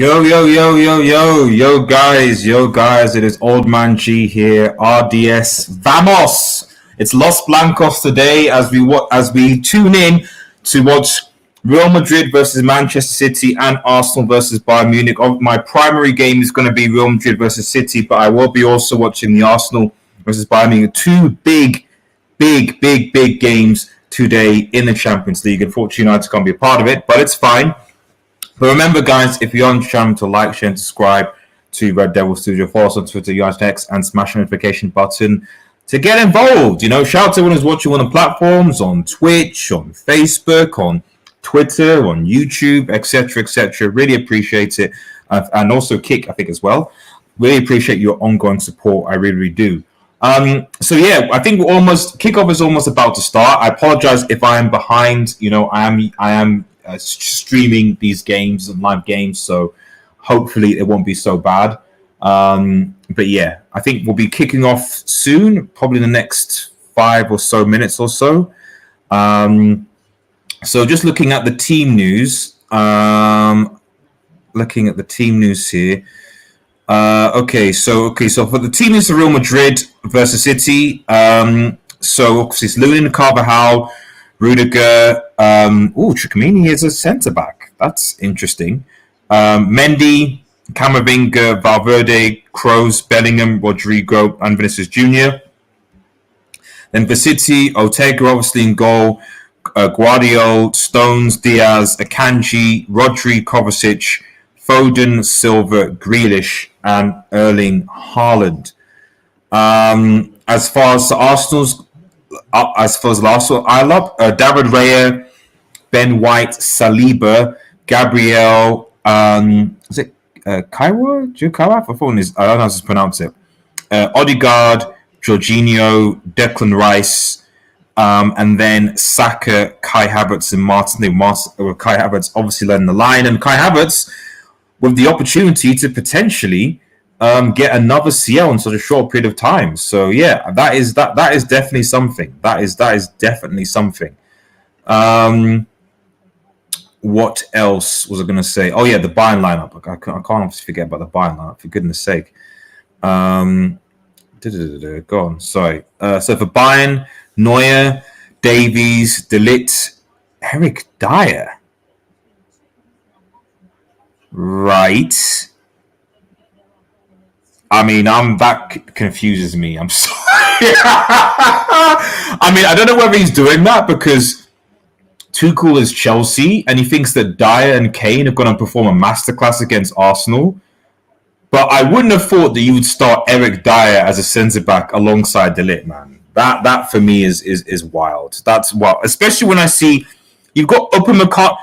Yo, guys, it is Old Man G here, RDS, vamos! It's Los Blancos today as we tune in to watch Real Madrid versus Manchester City and Arsenal versus Bayern Munich. My primary game is going to be Real Madrid versus City, but I will be also watching the Arsenal versus Bayern Munich. Two big games today in the Champions League. Unfortunately, United can't be a part of it, but it's fine. But remember, guys, if you're on the channel, to like, share, and subscribe to Red Devil Studio. Follow us on Twitter, United X, and smash the notification button to get involved. Shout out to everyone who's watching on the platforms, on Twitch, on Facebook, on Twitter, on YouTube, etc. Really appreciate it. And also Kick, I think, as well. Really appreciate your ongoing support. I really do. I think kickoff is almost about to start. I apologize if I am behind. I am streaming these games and live games, so hopefully it won't be so bad. But yeah, I think we'll be kicking off soon, probably in the next 5 or so minutes or so. So just looking at the team news, here. So for the team is Real Madrid versus City. So obviously it's Lunin, Carvajal, Rudiger. Tchouaméni is a centre back. That's interesting. Mendy, Camavinga, Valverde, Kroos, Bellingham, Rodrigo, and Vinicius Jr. Then for City, Ortega obviously in goal. Guardiola, Stones, Diaz, Akanji, Rodri, Kovacic, Foden, Silva, Grealish, and Erling Haaland. As far as Arsenal, I love David Raya, Ben White, Saliba, Gabriel. Is it Kaiwa? Jukawa? I don't know how to pronounce it. Odegaard, Jorginho, Declan Rice, and then Saka, Kai Havertz, and Martinelli. Kai Havertz obviously led in the line, and Kai Havertz with the opportunity to potentially get another CL in such a short period of time. So yeah, that is definitely something. That is definitely something. What else was I going to say? Oh yeah, the Bayern lineup. I can't obviously forget about the Bayern lineup, for goodness sake. Go on. Sorry. So for Bayern, Neuer, Davies, De Ligt, Eric Dyer. Right. I mean, that confuses me. I'm sorry. I don't know whether he's doing that because Tuchel is Chelsea and he thinks that Dyer and Kane are going to perform a masterclass against Arsenal. But I wouldn't have thought that you would start Eric Dyer as a centre-back alongside De Ligt, man. That for me is wild. That's wild. Especially when I see you've got Upamecano.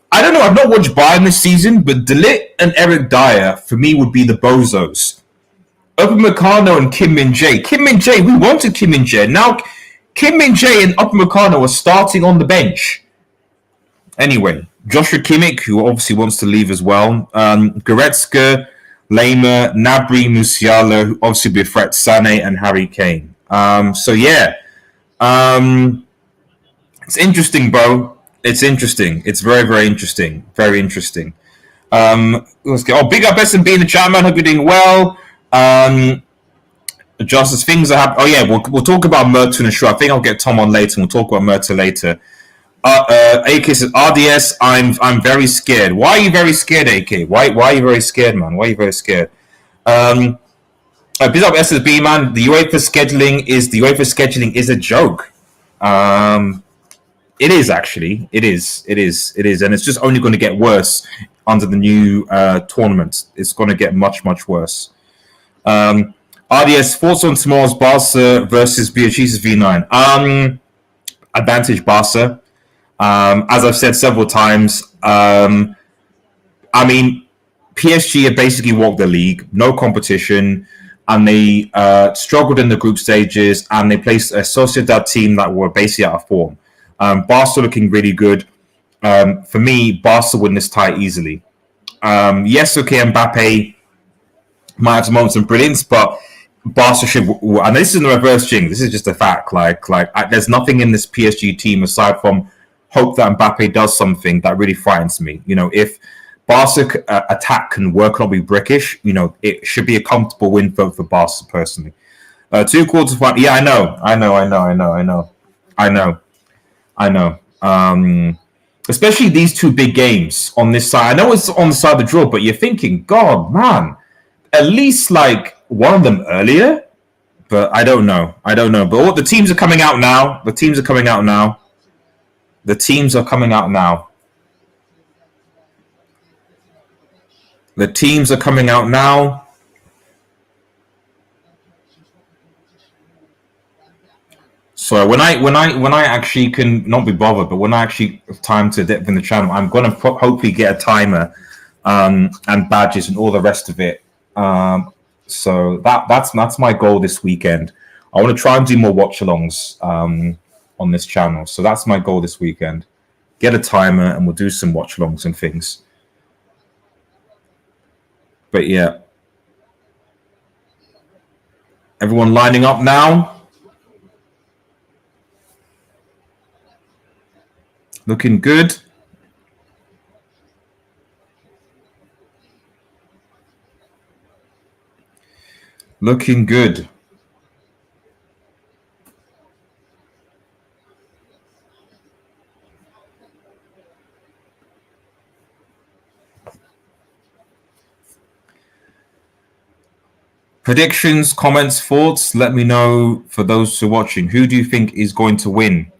I don't know, I've not watched Bayern this season, but De Ligt and Eric Dyer, for me, would be the bozos. Upamecano and Kim Min-jae. Kim Min-jae, we wanted Kim Min-jae. Now, Kim Min-jae and Upamecano are starting on the bench. Anyway, Joshua Kimmich, who obviously wants to leave as well. Goretzka, Lema, Gnabry, Musiala, who obviously be a threat, Sané and Harry Kane. It's interesting, bro. It's interesting. It's very interesting. Very interesting. Let's go. Big up SMB in the chat, man. Hope you're doing well. Just as things are happening. Oh yeah, we'll talk about Murta in a show. I think I'll get Tom on later, and we'll talk about Murta later. AK says RDS. I'm very scared. Why are you very scared, AK? Why are you very scared, man? Why are you very scared? Big up SSB, man. The UEFA scheduling is a joke. It is actually. It is, and it's just only going to get worse under the new tournament. It's going to get much worse. RDS thoughts on tomorrow's Barca versus Beatrice's V9. Advantage Barca. As I've said several times. PSG have basically walked the league, no competition, and they struggled in the group stages, and they placed a Sociedad team that were basically out of form. Barca looking really good. For me, Barca win this tie easily. Mbappe might have some moments of brilliance, but Barca should. And this isn't a reverse jinx. This is just a fact. There's nothing in this PSG team aside from hope that Mbappe does something that really frightens me. If Barca attack can work and not be brickish. It should be a comfortable win for Barca personally. 2 quarters of one. Yeah, I know. Especially these 2 big games on this side. I know it's on the side of the draw, but you're thinking, God, man, at least like one of them earlier. But I don't know. But the teams are coming out now. The teams are coming out now. So when I actually can not be bothered, but when I actually have time to dip in the channel, I'm gonna hopefully get a timer, and badges and all the rest of it. So that's my goal this weekend. I want to try and do more watch-alongs on this channel. So that's my goal this weekend. Get a timer and we'll do some watch-alongs and things. But yeah. Everyone lining up now. Looking good. Looking good. Predictions, comments, thoughts. Let me know for those who are watching. Who do you think is going to win?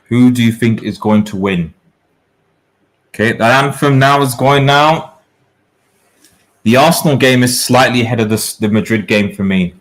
Who do you think is going to win? Okay, that anthem now is going now. The Arsenal game is slightly ahead of the Madrid game for me.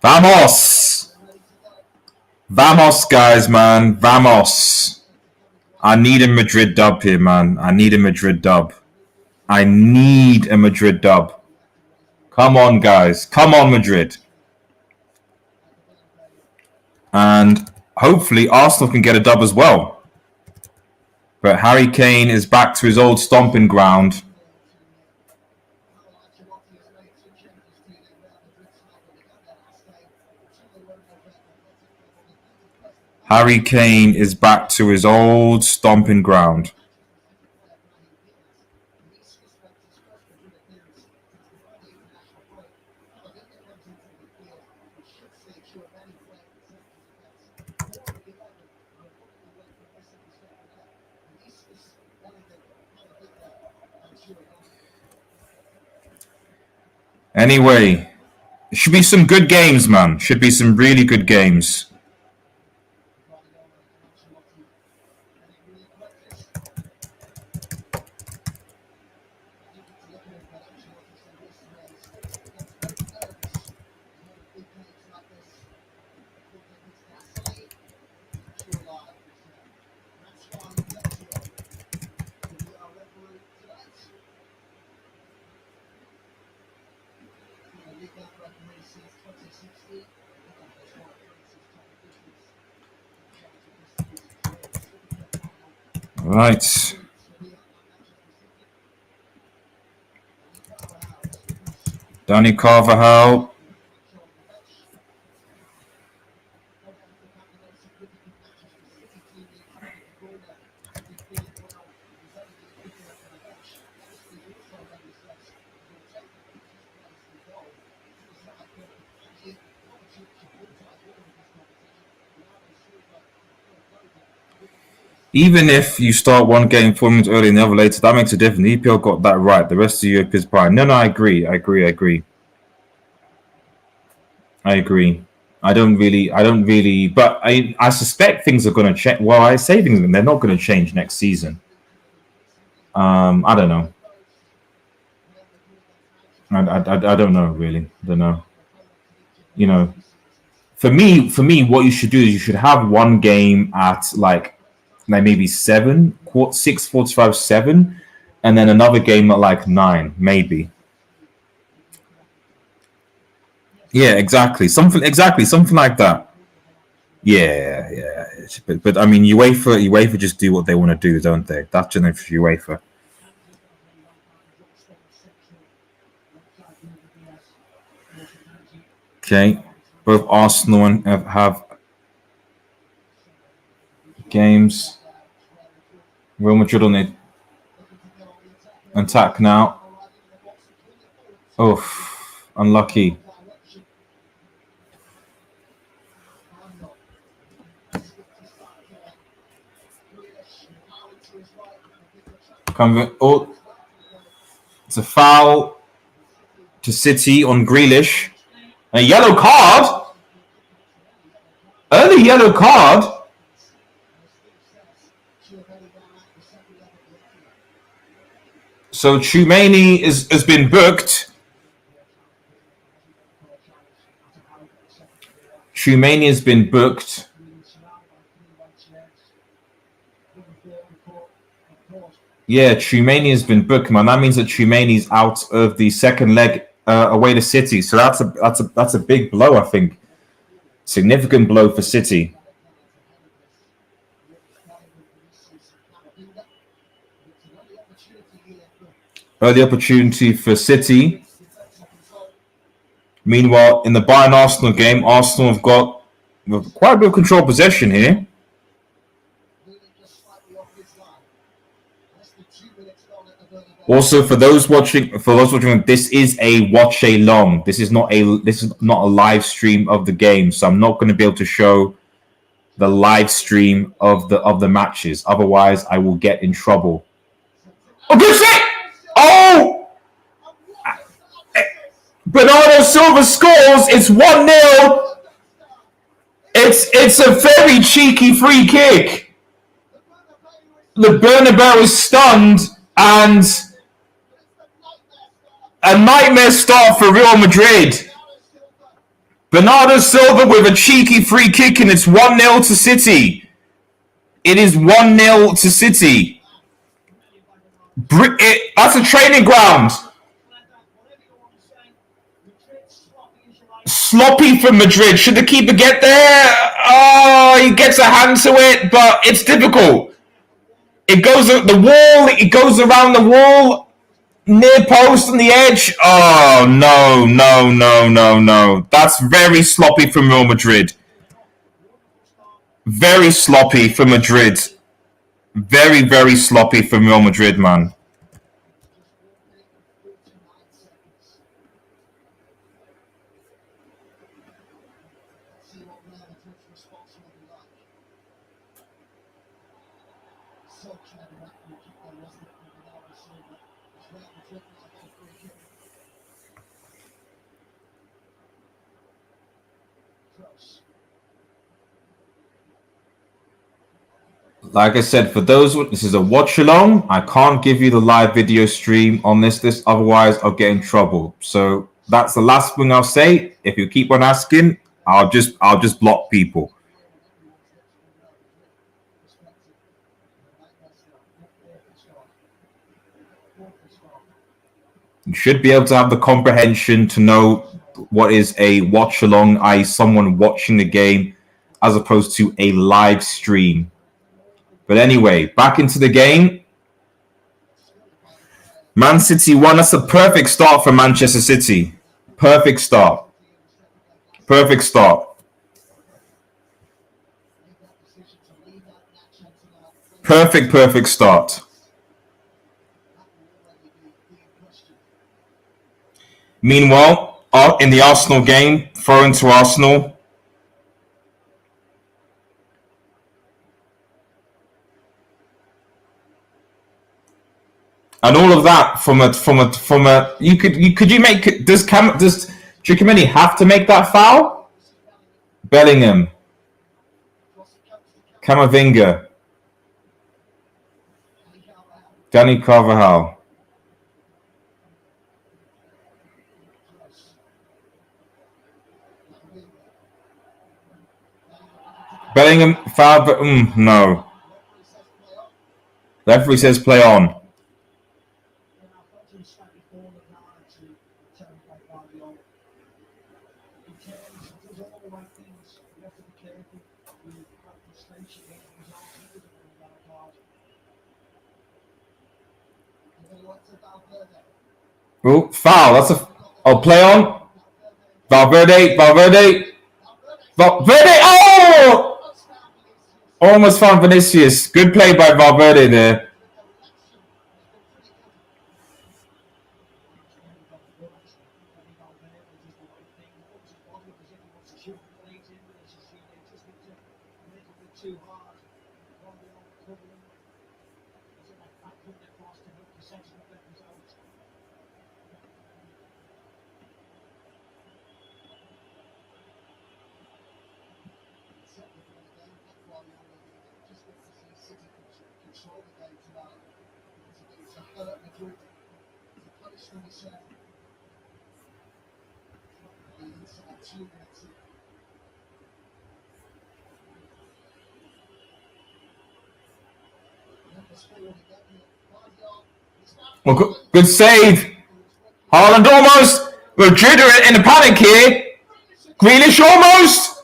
Vamos! Vamos, guys, man. Vamos. I need a Madrid dub here, man. I need a Madrid dub. Come on, guys. Come on, Madrid. And hopefully Arsenal can get a dub as well. But Harry Kane is back to his old stomping ground. Harry Kane is back to his old stomping ground. Anyway, it should be some good games, man. Should be some really good games. Right. Danny Carvajal. Even if you start one game 4 minutes early and the other later, that makes a difference. The EPL got that right. The rest of Europe is fine. No, I agree. I don't really, but I suspect things are going to change. Well, I say things, they're not going to change next season. I don't know. I don't know, really. I don't know. You know, for me, what you should do is you should have one game at like like maybe 7, 6:45, 7, and then another game at like 9, maybe. Yeah, exactly. Something like that. Yeah, yeah. But I mean, UEFA just do what they want to do, don't they? That's just UEFA. Okay, both Arsenal have games. Real Madrid on the attack now. Oh, unlucky. Oh, it's a foul to City on Grealish. A yellow card? Early yellow card? So Tchouameni has been booked. Tchouameni has been booked. Yeah, Tchouameni has been booked, man. That means that Tchouameni's out of the second leg away to City. So that's a big blow, I think. Significant blow for City. Early opportunity for City. Meanwhile, in the Bayern Arsenal game, Arsenal have got quite a bit of control possession here. Also, for those watching, this is a Watchalong. This is not a live stream of the game, so I'm not going to be able to show the live stream of the matches. Otherwise, I will get in trouble. Oh, good shit! Oh! Bernardo Silva scores. It's 1-0. It's a very cheeky free kick. The Bernabeu is stunned, and a nightmare start for Real Madrid. Bernardo Silva with a cheeky free kick, and it's 1-0 to City. It is 1-0 to City. That's a training ground. Sloppy from Madrid. Should the keeper get there? Oh, he gets a hand to it, but it's difficult. It goes the wall. It goes around the wall, near post on the edge. Oh no! That's very sloppy from Real Madrid. Very sloppy for Madrid. Very sloppy from Real Madrid, man. Like I said, for those, this is a watch along. I can't give you the live video stream on this. Otherwise, I'll get in trouble. So that's the last thing I'll say. If you keep on asking, I'll just block people. You should be able to have the comprehension to know what is a watch along, i.e., someone watching the game, as opposed to a live stream. But anyway, back into the game. Man City won. That's a perfect start for Manchester City. Perfect start. Perfect start. Perfect start. Meanwhile, in the Arsenal game, thrown to Arsenal. And all of that from a does Tchouameni have to make that foul? Bellingham, Camavinga, Dani Carvajal. Bellingham foul, but no. Referee says play on. Oh, foul. That's a... Oh, play on. Valverde. Oh! Almost found Vinicius. Good play by Valverde there. Well, good save. Haaland almost. Madrid are in a panic here. Grealish almost.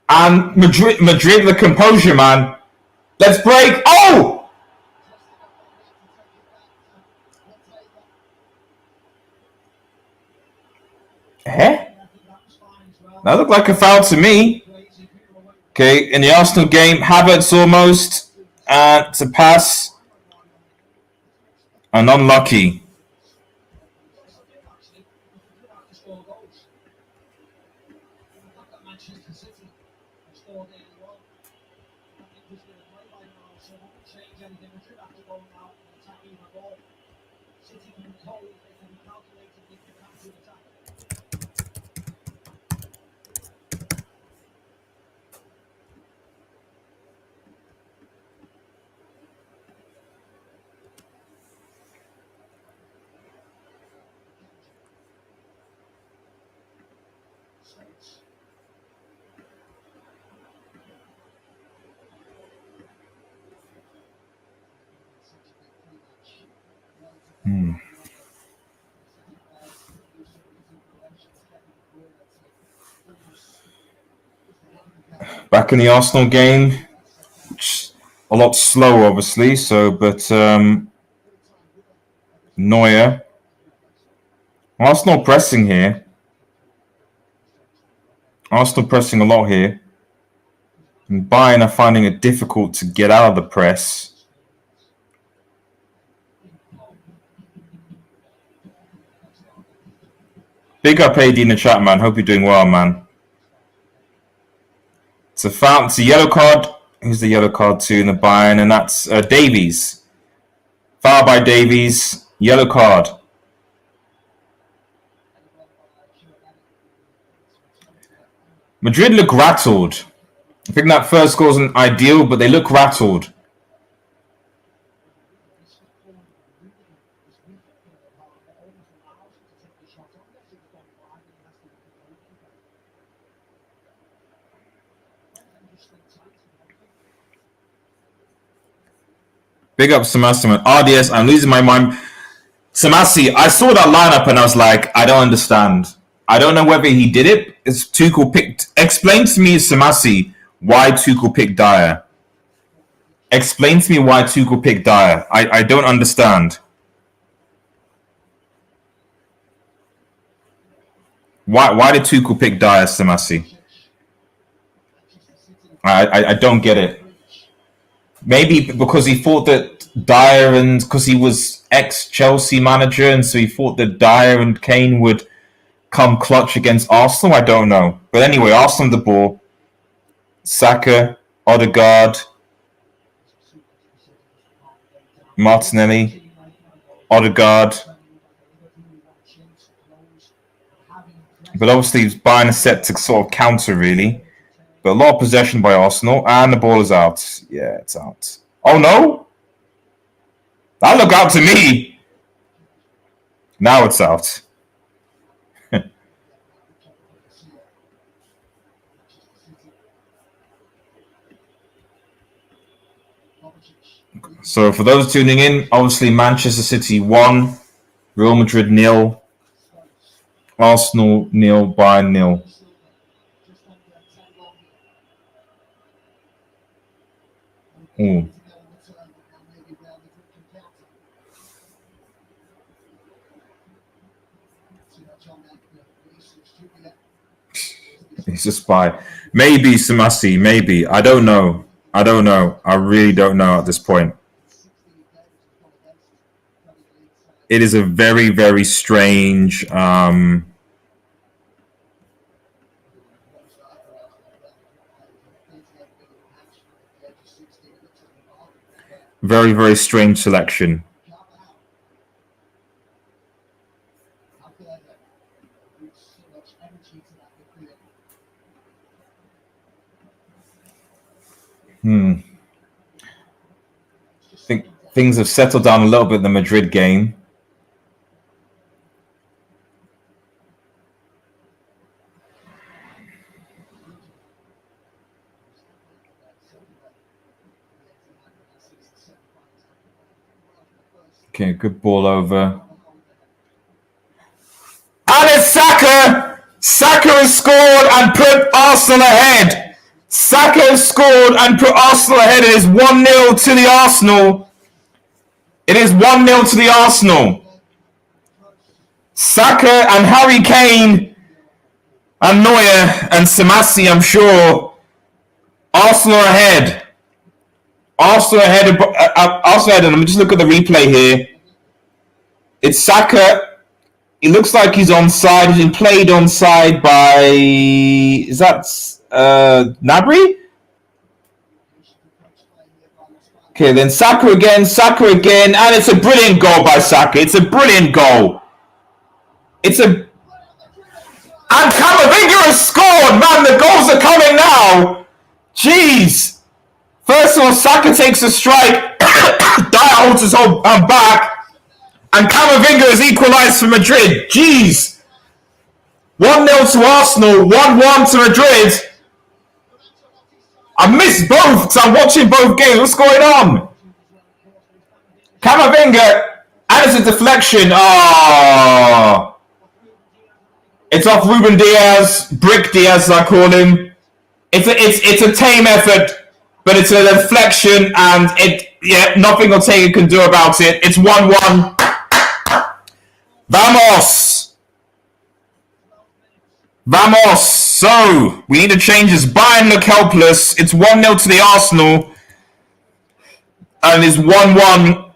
And Madrid, the composure, man. Let's break. Oh! Eh? That looked like a foul to me. Okay, in the Arsenal game, Havertz almost. It's a pass. And unlucky. Back in the Arsenal game, a lot slower, obviously. But Neuer, Arsenal pressing here. Arsenal pressing a lot here. And Bayern are finding it difficult to get out of the press. Big up AD in the chat, man. Hope you're doing well, man. It's a foul. It's a yellow card. Who's the yellow card to in the Bayern? And that's Davies. Foul by Davies. Yellow card. Madrid look rattled. I think that first goal wasn't ideal, but they look rattled. Big up Samasi. RDS, I'm losing my mind. Samasi, I saw that lineup and I was like, I don't understand. I don't know whether he did it. It's Tuchel picked. Explain to me, Samasi, why Tuchel picked Dyer. Explain to me why Tuchel picked Dyer. I don't understand. Why did Tuchel pick Dyer, Samasi? I don't get it. Maybe because he thought that Dyer and because he was ex-Chelsea manager, and so he thought that Dyer and Kane would come clutch against Arsenal. I don't know, but anyway, Arsenal the ball. Saka, Odegaard, Martinelli, Odegaard. But obviously, Bayern is set to sort of counter really. But a lot of possession by Arsenal, and the ball is out. Yeah, it's out. Oh no! That looked out to me. Now it's out. So for those tuning in, obviously Manchester City 1, Real Madrid 0, Arsenal 0, Bayern 0. Ooh. He's a spy. Maybe Samasi, maybe. I don't know. I really don't know at this point. It is a very, very strange very, very strange selection. I think things have settled down a little bit in the Madrid game. Okay, good ball over. And it's Saka! Saka has scored and put Arsenal ahead. Saka has scored and put Arsenal ahead. It is 1-0 to the Arsenal. It is 1-0 to the Arsenal. Saka and Harry Kane and Neuer and Samasi, I'm sure. Arsenal ahead. Arsenal ahead. Arsenal ahead. And let me just look at the replay here. It's Saka. It looks like he's onside. He's been played onside by... Is that Gnabry? Okay, then Saka again, and it's a brilliant goal by Saka. It's a brilliant goal. And Camavinga has scored! Man, the goals are coming now! Jeez! First of all, Saka takes a strike. Dyer holds his whole back. And Camavinga has equalised for Madrid. Jeez! 1-0 to Arsenal, 1-1 to Madrid. I missed both because I'm watching both games. What's going on? Camavinga, and it's a deflection. Oh. It's off Ruben Diaz, Brick Diaz, as I call him. It's a tame effort, but it's a deflection, and nothing Ortega can do about it. It's 1-1. Vamos! So, we need to change this. Bayern look helpless. It's 1-0 to the Arsenal. And it's 1-1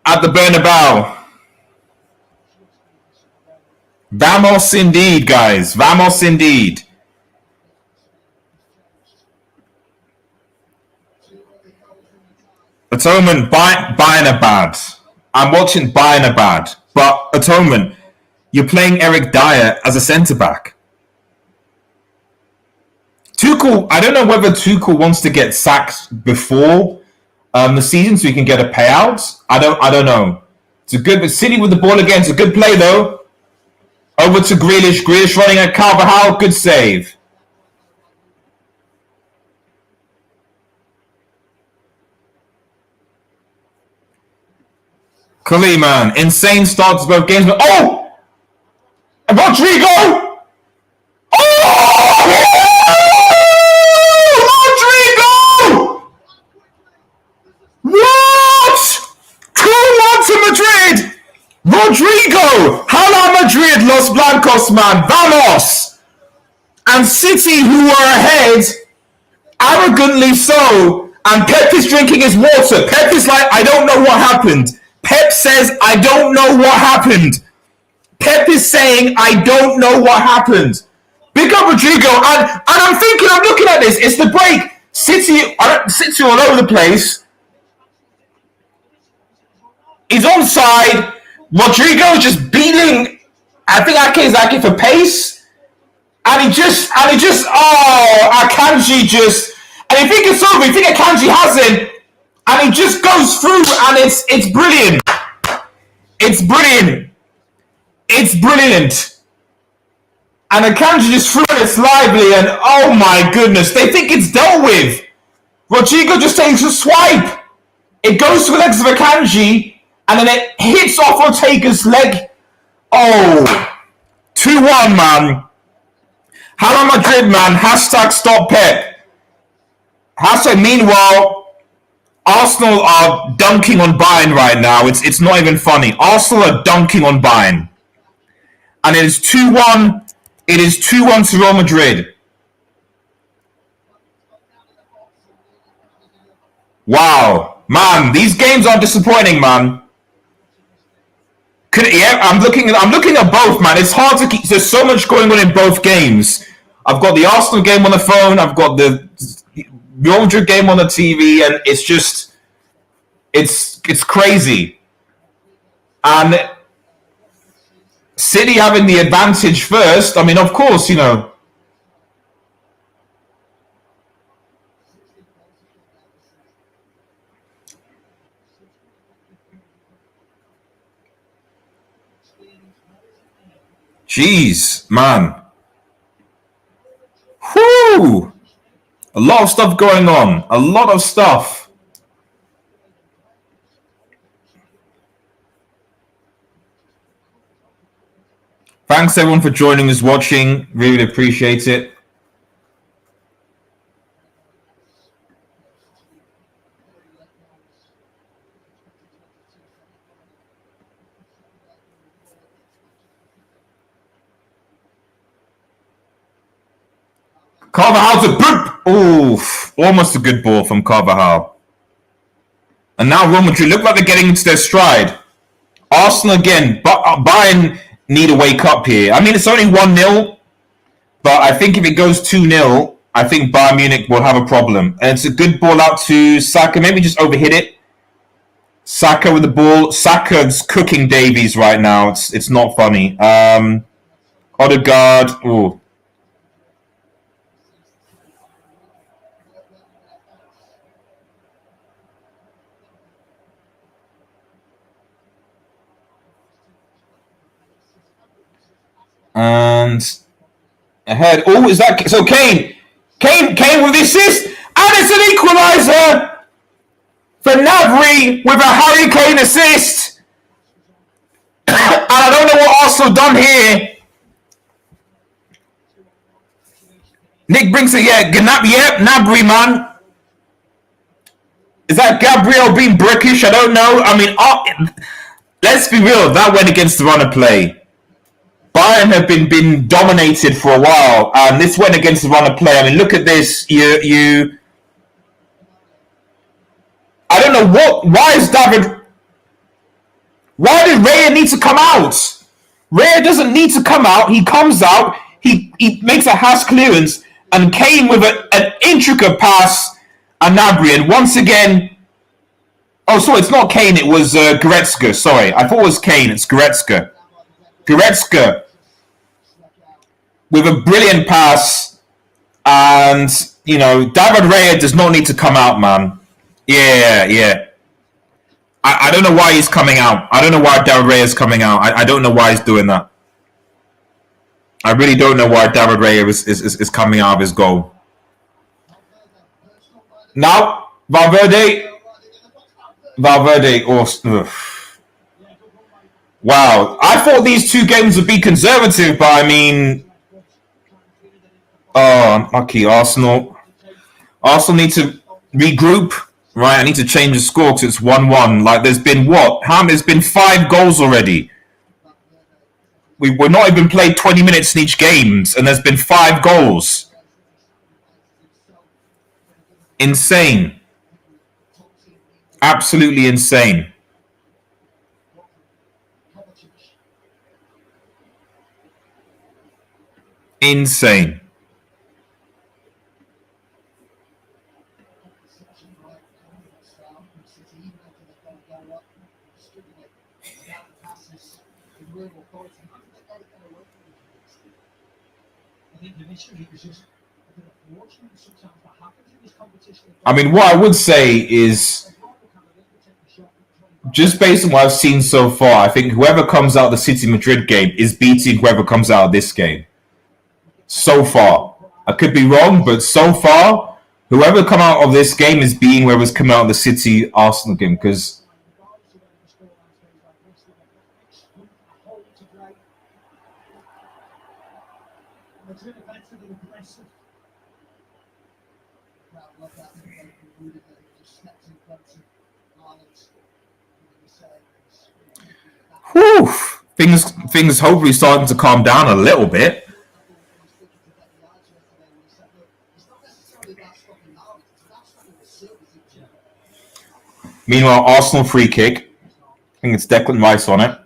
at the Bernabeu. Vamos indeed, guys. Vamos indeed. Atonement, Bayern are bad. I'm watching Bayern are bad. But, Atonement, you're playing Eric Dyer as a centre-back. Tuchel, I don't know whether Tuchel wants to get sacked before the season so he can get a payout. I don't know. It's a good City with the ball again. It's a good play though. Over to Grealish. Grealish running at Carvajal. Good save. Kaliman. Insane start to both games. Oh! Rodrigo! Oh! Rodrigo! What? 2-1 to Madrid! Rodrigo! Hala Madrid, Los Blancos, man. Vamos! And City, who were ahead, arrogantly so, and Pep is drinking his water. Pep is like, I don't know what happened. Pep says, I don't know what happened. Pep is saying, I don't know what happened. Big up Rodrigo. And I'm thinking, I'm looking at this. It's the break. City all over the place. He's onside. Rodrigo just beating, I think Ake for pace. And he just, Akanji just, and you think it's over, you think Akanji has it, and he just goes through, and it's brilliant. It's brilliant. It's brilliant. And Akanji just threw it, it's lively, and oh my goodness, they think it's dealt with. Rodrigo just takes a swipe. It goes to the legs of Akanji, and then it hits off Ortega's leg. Oh, 2-1, man. Hello Madrid, man. Hashtag stop Pep. Hashtag meanwhile, Arsenal are dunking on Bayern right now. It's not even funny. Arsenal are dunking on Bayern. And it is 2-1. It is 2-1 to Real Madrid. Wow. Man, these games are disappointing, man. I'm looking at both, man. It's hard to keep. There's so much going on in both games. I've got the Arsenal game on the phone. I've got the Real Madrid game on the TV, and it's just, it's crazy. And City having the advantage first. I mean, of course, you know. Jeez, man. Whoo! A lot of stuff going on. A lot of stuff. Thanks everyone for joining us, watching. Really appreciate it. Carvajal's a boop! Oof. Almost a good ball from Carvajal. And now Real Madrid look like they're getting into their stride. Arsenal again. Bayern need to wake up here. I mean, it's only 1-0. But I think if it goes 2-0, I think Bayern Munich will have a problem. And it's a good ball out to Saka. Maybe just overhit it. Saka with the ball. Saka's cooking Davies right now. It's not funny. Odegaard. Ooh. And ahead. Oh, is that so? Kane with the assist, and it's an equaliser for Gnabry with a Harry Kane assist. And I don't know what Arsenal done here. Nick brings it. Yeah, Gnabry, man. Is that Gabriel being brickish? I don't know. I mean, let's be real. That went against the run of play. Bayern have been dominated for a while, and this went against the run of play. I mean, look at this. I don't know why did Raya need to come out? Raya doesn't need to come out. He comes out, he makes a hash clearance, and Kane with an intricate pass, and Gnabry, and once again, oh, sorry, it's not Kane, it was Goretzka, sorry. I thought it was Kane, it's Goretzka. Goretzka with a brilliant pass, and you know, David Raya does not need to come out, man. Yeah. I don't know why he's coming out. I don't know why David Raya is coming out. I don't know why he's doing that. I really don't know why David Raya is coming out of his goal. Now, Valverde. Wow, I thought these two games would be conservative, but I mean, unlucky Arsenal. Arsenal need to regroup, right? I need to change the score because it's 1-1. Like, there's been there's been 5 goals already. We're not even played 20 minutes in each game, and there's been 5 goals. Insane. Absolutely insane. Insane. I mean, what I would say is, just based on what I've seen so far, I think whoever comes out of the City Madrid game is beating whoever comes out of this game. So far. I could be wrong, but so far, Whoever come out of this game is being whoever's come out of the City Arsenal game, because whew, things hopefully starting to calm down a little bit. Meanwhile, Arsenal free kick. I think it's Declan Rice on it.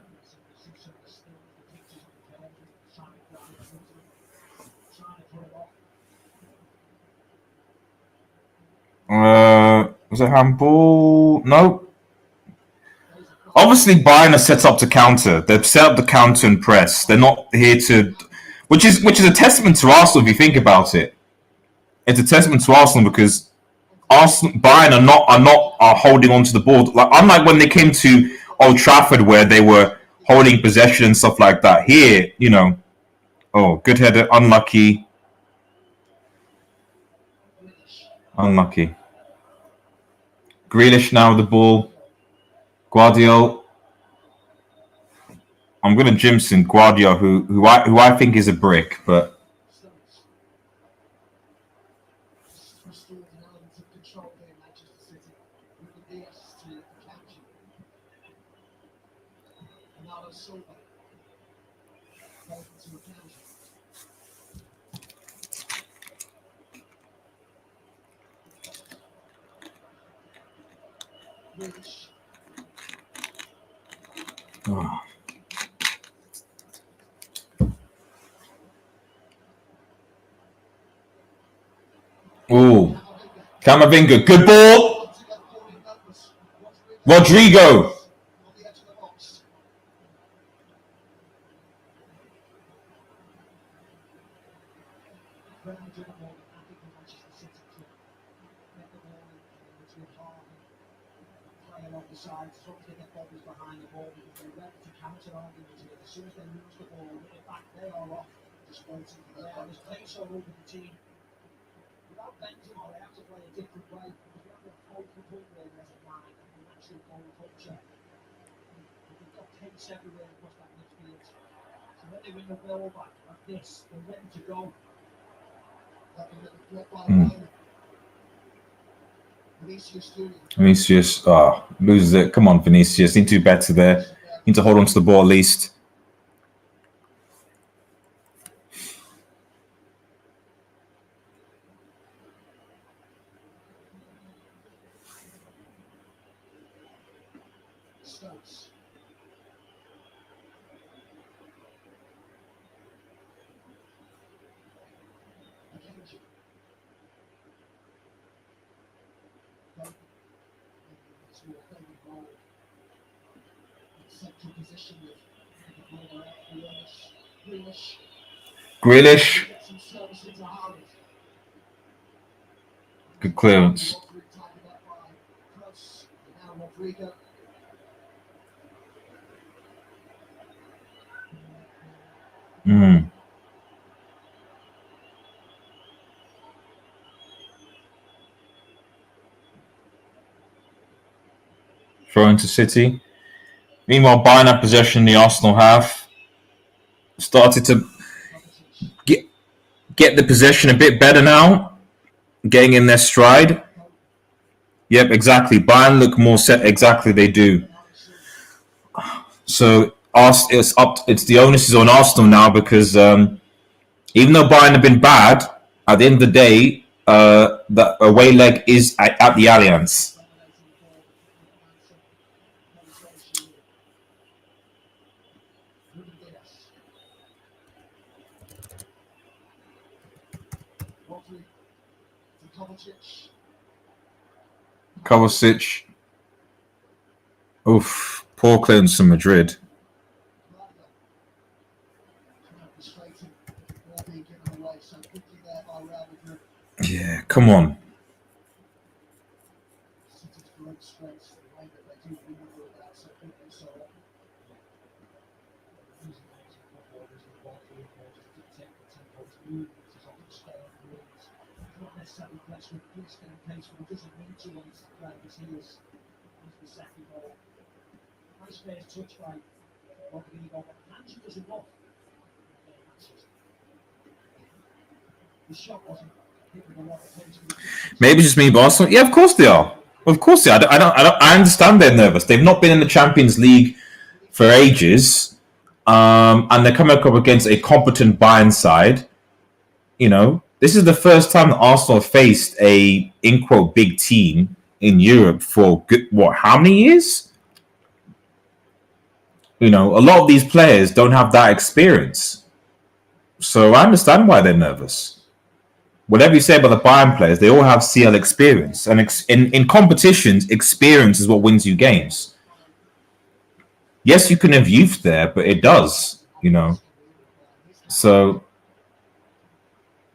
Was it handball? No. Obviously, Bayern are set up to counter. They've set up the counter and press. They're not here to, which is a testament to Arsenal if you think about it. It's a testament to Arsenal because Bayern are holding on to the ball. Like, unlike when they came to Old Trafford where they were holding possession and stuff like that. Here, good header, unlucky. Grealish now with the ball. Guardiola. I'm going to Jimson Guardiola, who I think is a brick, but. Oh. Ooh, Camavinga, good ball. Rodrigo. Vinicius loses it. Come on, Vinicius. Need to do better there. Need to hold on to the ball at least. Grealish. Good clearance. Throw into City. Meanwhile, Bayern have possession. The Arsenal have started to get the possession a bit better now, getting in their stride. Yep, exactly. Bayern look more set. Exactly, they do. So it's the onus is on Arsenal now because even though Bayern have been bad, at the end of the day, the away leg is at the Allianz. Kovacic. Oof, poor clearance from Madrid. Yeah, come on. Maybe it's just me, but Arsenal. Yeah, of course they are. Of course they are. I understand they're nervous. They've not been in the Champions League for ages, and they're coming up against a competent Bayern side. You know, this is the first time that Arsenal have faced a in quote big team in Europe for good, what? How many years? You know, a lot of these players don't have that experience, so I understand why they're nervous. Whatever you say about the Bayern players, they all have CL experience, and in competitions, experience is what wins you games. Yes, you can have youth there, but it does, you know. So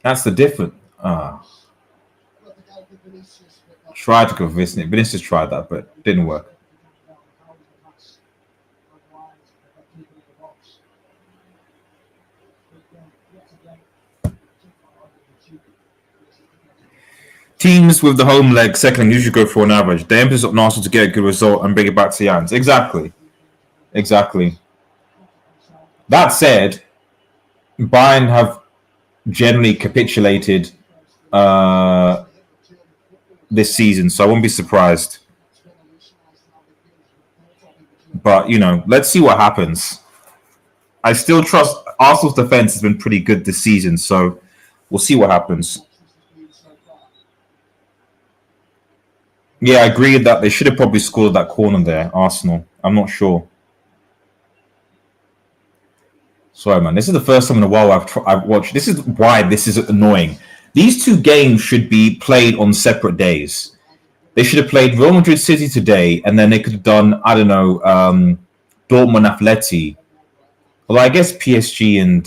that's the difference. Tried to convince me. Vinicius tried that, but didn't work. Teams with the home leg second usually go for an average. The emphasis on Arsenal to get a good result and bring it back to the hands. Exactly. Exactly. That said, Bayern have generally capitulated this season, so I won't be surprised. But, you know, let's see what happens. I still trust Arsenal's defense has been pretty good this season, so we'll see what happens. Yeah, I agree that they should have probably scored that corner there, Arsenal. I'm not sure. Sorry, man. This is the first time in a while I've watched. This is why this is annoying. These two games should be played on separate days. They should have played Real Madrid City today, and then they could have done, I don't know, Dortmund Atleti. Well, I guess PSG and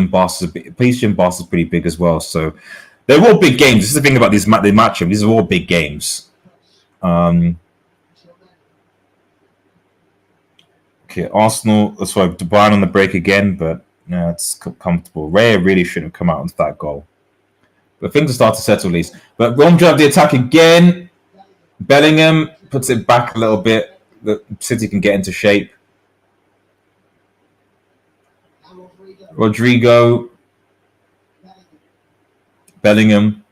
Barca, PSG and Barca is pretty big as well. So they're all big games. This is the thing about these the matchup. These are all big games. Okay, Arsenal. Sorry, Bayern on the break again, but no, it's comfortable. Raya really shouldn't have come out into that goal. But things are starting to settle at least. But Rome drive the attack again. Bellingham puts it back a little bit. The City can get into shape. Rodrigo. Bellingham.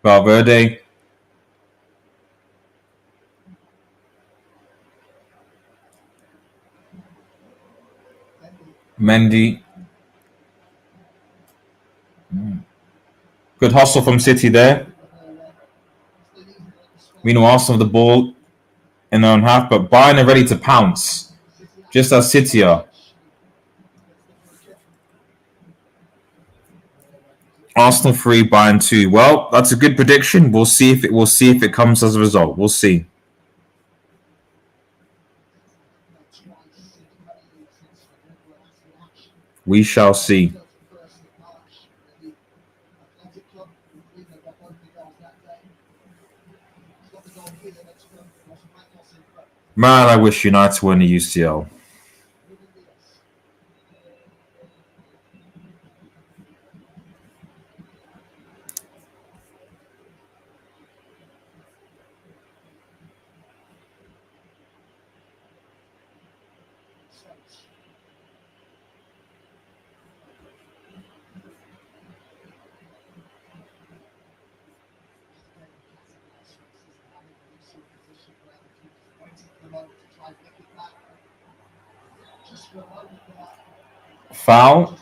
Valverde. Mendy. Good hustle from City there. Meanwhile, Arsenal have the ball in their own half, but Bayern are ready to pounce, just as City are. Arsenal 3, Bayern 2. Well, that's a good prediction. We'll see if it comes as a result. We'll see. We shall see. Man, I wish United were in the UCL. Foul.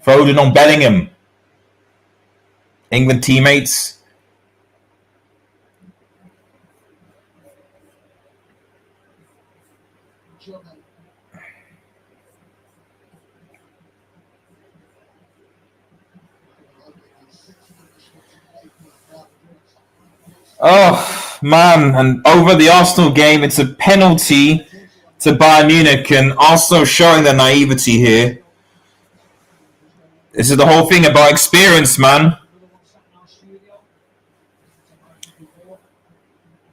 Foden on Bellingham. England teammates. Oh, man. And over the Arsenal game, it's a penalty to Bayern Munich, and Arsenal showing their naivety here. This is the whole thing about experience, man.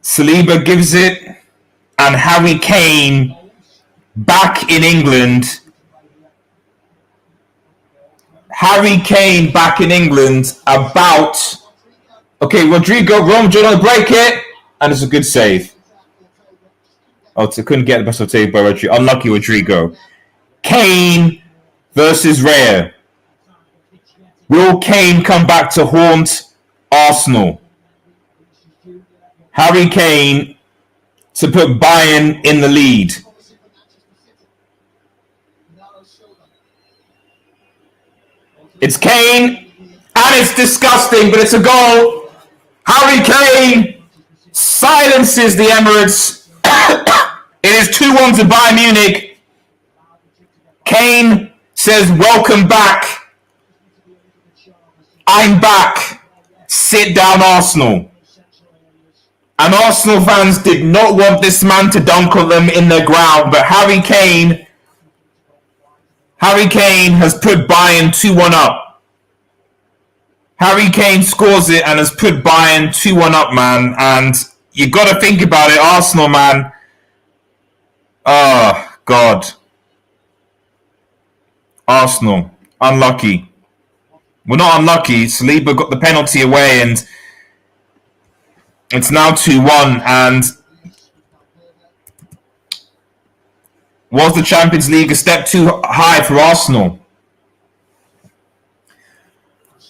Saliba gives it, and Harry Kane back in England. Harry Kane back in England about... Okay, Rodrigo, Rome, John break it, and it's a good save. Oh, I couldn't get the best of save by Rodrigo. Unlucky Rodrigo. Kane versus Raya. Will Kane come back to haunt Arsenal? Harry Kane to put Bayern in the lead. It's Kane, and it's disgusting, but it's a goal. Harry Kane silences the Emirates. It is 2-1 to Bayern Munich. Kane says, welcome back. I'm back. Sit down, Arsenal. And Arsenal fans did not want this man to dunk on them in the ground, but Harry Kane has put Bayern 2-1 up. Harry Kane scores it and has put Bayern 2-1 up, man. And you got to think about it, Arsenal, man. Oh, God. Arsenal, unlucky. Well, not unlucky. Saliba got the penalty away, and it's now 2-1. And was the Champions League a step too high for Arsenal?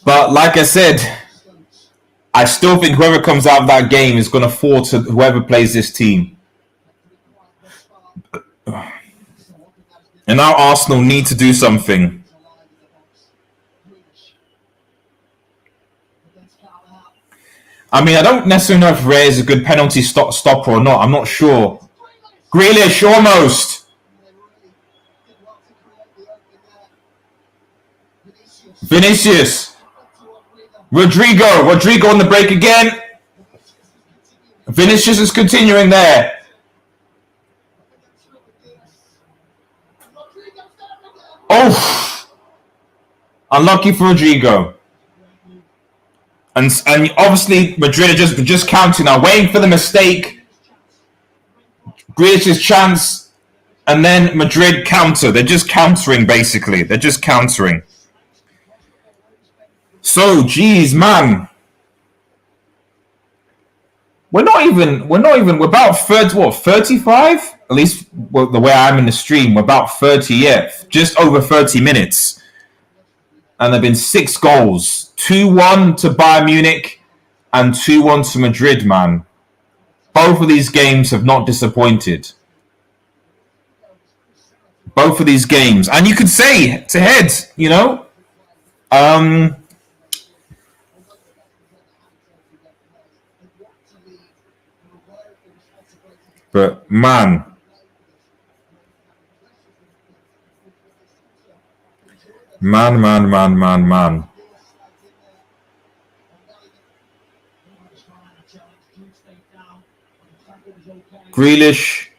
But like I said, I still think whoever comes out of that game is going to fall to whoever plays this team. And now Arsenal need to do something. I mean, I don't necessarily know if Ray is a good penalty stopper or not. I'm not sure. Grealish, almost. Vinicius. Rodrigo on the break again. Vinicius is continuing there. Oh, unlucky for Rodrigo. And obviously Madrid are just counting now, waiting for the mistake. Grealish's chance, and then Madrid counter. They're just countering, basically. They're just countering. So, geez, man. We're about 35? At least the way I'm in the stream, we're about 30, yeah. Just over 30 minutes. And there have been 6 goals. 2-1 to Bayern Munich and 2-1 to Madrid, man. Both of these games have not disappointed. Both of these games. And you could say, to head, you know. But, man. Man. Grealish.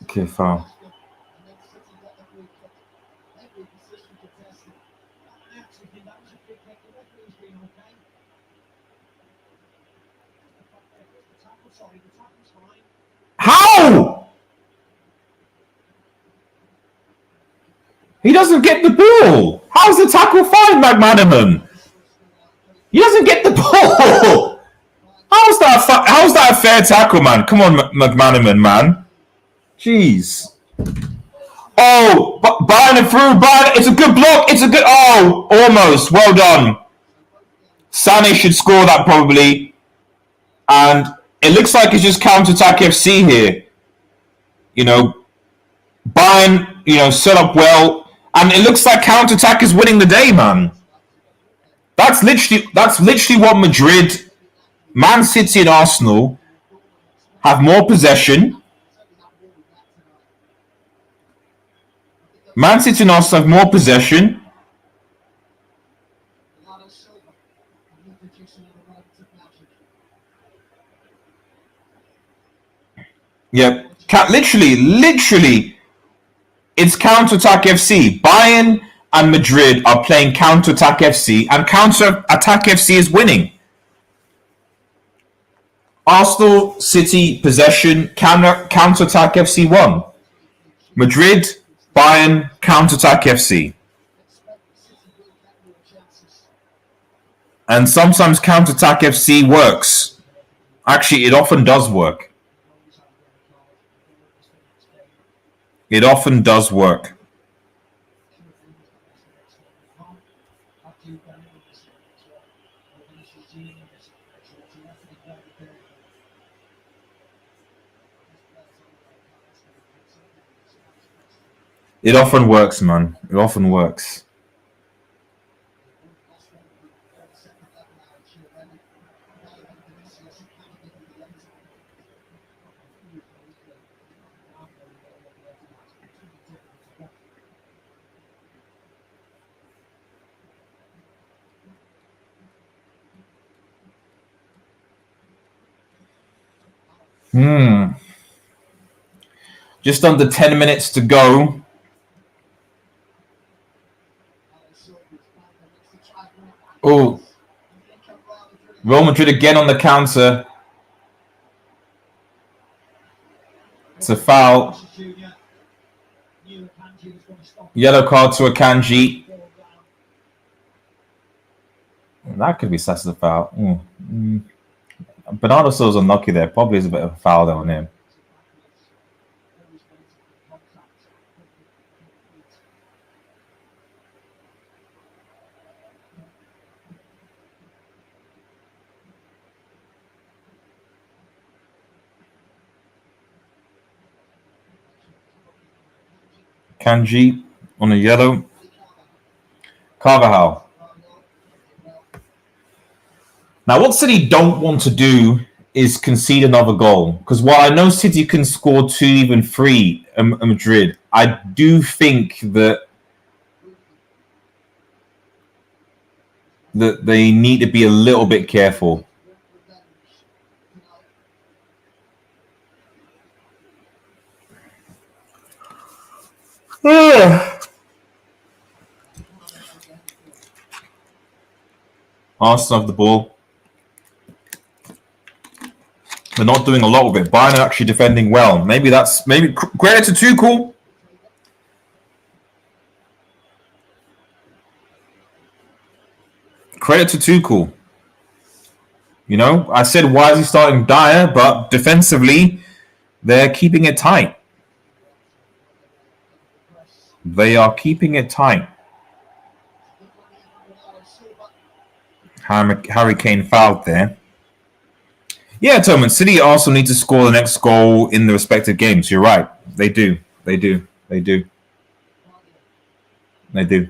Okay, foul. How? He doesn't get the ball. How's the tackle fine, McManaman? He doesn't get the ball. How's that a fair tackle, man? Come on, McManaman, man. Jeez. Oh, Bayern through. Bayern. It's a good block. It's a good... Oh, almost. Well done. Sané should score that probably. And it looks like it's just counter-attack FC here. You know, Bayern, set up well. And it looks like counter-attack is winning the day, man. That's literally what Madrid Man City and Arsenal have more possession. Man City and Arsenal have more possession. Yep. Literally, it's counter-attack FC. Bayern and Madrid are playing counter-attack FC, and counter-attack FC is winning. Arsenal, City, possession, counter-attack FC won. Madrid, Bayern, counter-attack FC. And sometimes counter-attack FC works. Actually, it often does work. It often does work. It often works, man. It often works. Just under 10 minutes to go. Oh, Real Madrid again on the counter. It's a foul. Yellow card to Akanji. That could be assessed as a foul. Bernardo Silva's unlucky there. Probably is a bit of a foul there on him. Kanji on a yellow. Carvajal. Now, what City don't want to do is concede another goal. Because while I know City can score 2, even 3 at Madrid, I do think that they need to be a little bit careful. Arsenal have the ball. They're not doing a lot of it. Bayern are actually defending well. Maybe credit to Tuchel. Credit to Tuchel. You know, I said, why is he starting Dyer? But defensively, they're keeping it tight. They are keeping it tight. Harry Kane fouled there. Yeah, Toman, City also need to score the next goal in the respective games. You're right. They do. They do. They do. They do.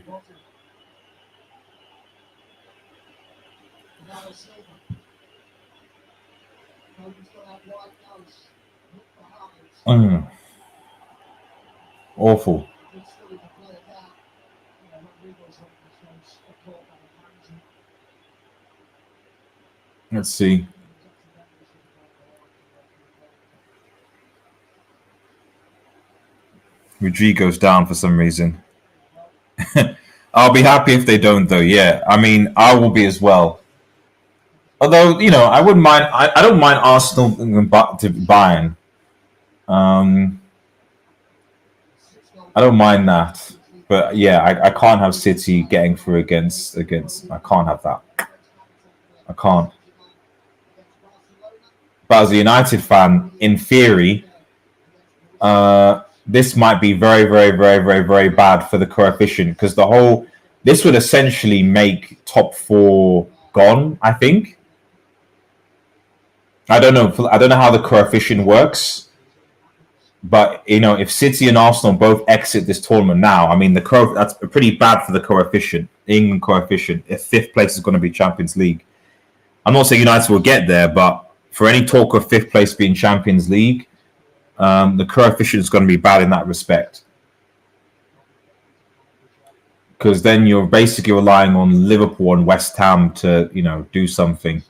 Awful. Let's see. Rodrigo's down for some reason. I'll be happy if they don't, though. Yeah, I mean, I will be as well. Although, you know, I wouldn't mind. I don't mind Arsenal to Bayern. I don't mind that, but yeah, I can't have City getting through against. I can't have that. I can't. But as a United fan, in theory, this might be very, very, very, very, very bad for the coefficient because this would essentially make top 4 gone. I think. I don't know how the coefficient works, but you know, if City and Arsenal both exit this tournament now, I mean, that's pretty bad for the coefficient. England coefficient. If 5th place is going to be Champions League. I'm not saying United will get there, but for any talk of fifth place being Champions League, the coefficient is going to be bad in that respect. Because then you're basically relying on Liverpool and West Ham to, do something.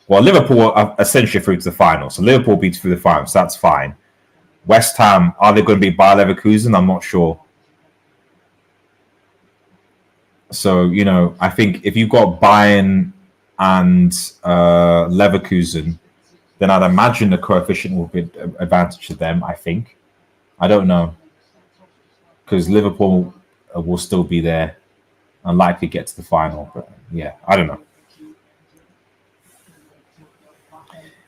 Well, Liverpool are essentially through to the final. So Liverpool beats through the final, so that's fine. West Ham, are they going to be Bayer Leverkusen? I'm not sure. So, I think if you've got Bayern and Leverkusen, then I'd imagine the coefficient will be an advantage to them, I think. I don't know. Because Liverpool will still be there and likely get to the final. But yeah, I don't know.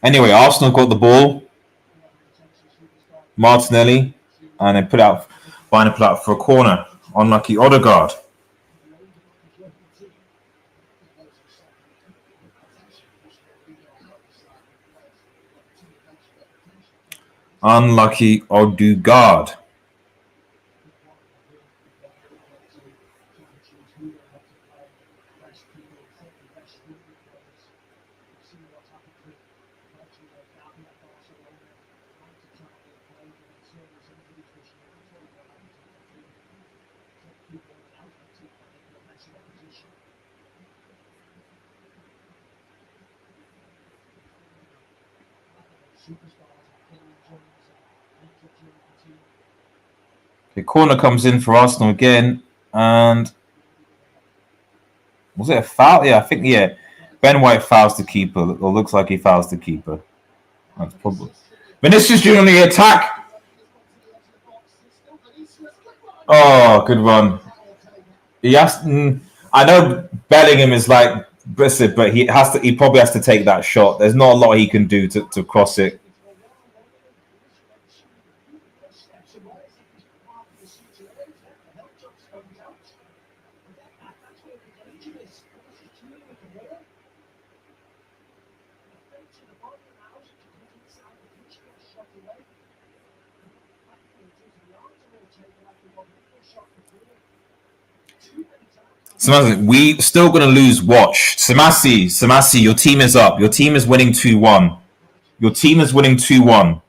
Anyway, Arsenal got the ball. Martinelli, and they Bayern put out for a corner. Unlucky Odegaard. Unlucky Odegaard. The corner comes in for Arsenal again, and was it a foul? Yeah, I think Ben White fouls the keeper, or looks like he fouls the keeper. That's probably Vinicius Junior on the attack. Oh, good run. I know Bellingham is like aggressive, but he probably has to take that shot. There's not a lot he can do to cross it. We still going to lose. Watch. Samasi, your team is up. Your team is winning 2-1. Your team is winning 2-1.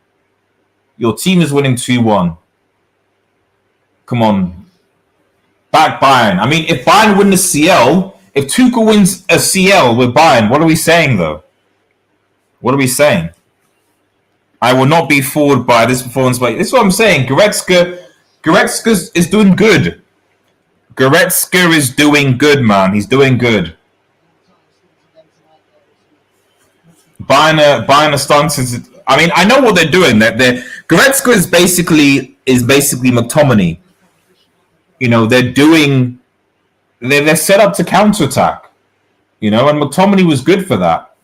Your team is winning 2-1. Come on. Back Bayern. I mean, if Bayern win the CL, if Tuchel wins a CL with Bayern, what are we saying, though? What are we saying? I will not be fooled by this performance. But this is what I'm saying. Goretzka is doing good. Goretzka is doing good, man. He's doing good. Bayern stances. I mean, I know what they're doing. Goretzka is basically McTominay. They're set up to counterattack. And McTominay was good for that.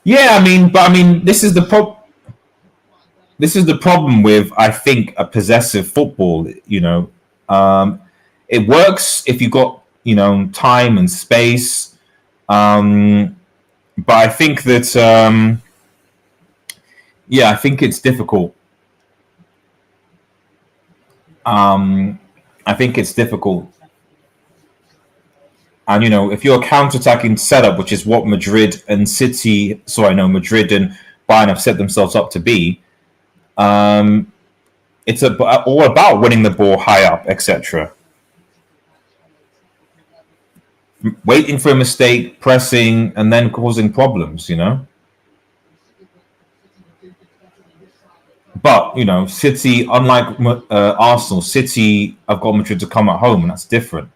Yeah, this is the problem. This is the problem with, I think, a possessive football. It works if you've got time and space, but I think that I think it's difficult. I think it's difficult. And if you're a counter-attacking setup, which is what Madrid and Bayern have set themselves up to be, it's all about winning the ball high up, etc. Waiting for a mistake, pressing, and then causing problems. But City, unlike Arsenal, City have got Madrid to come at home, and that's different.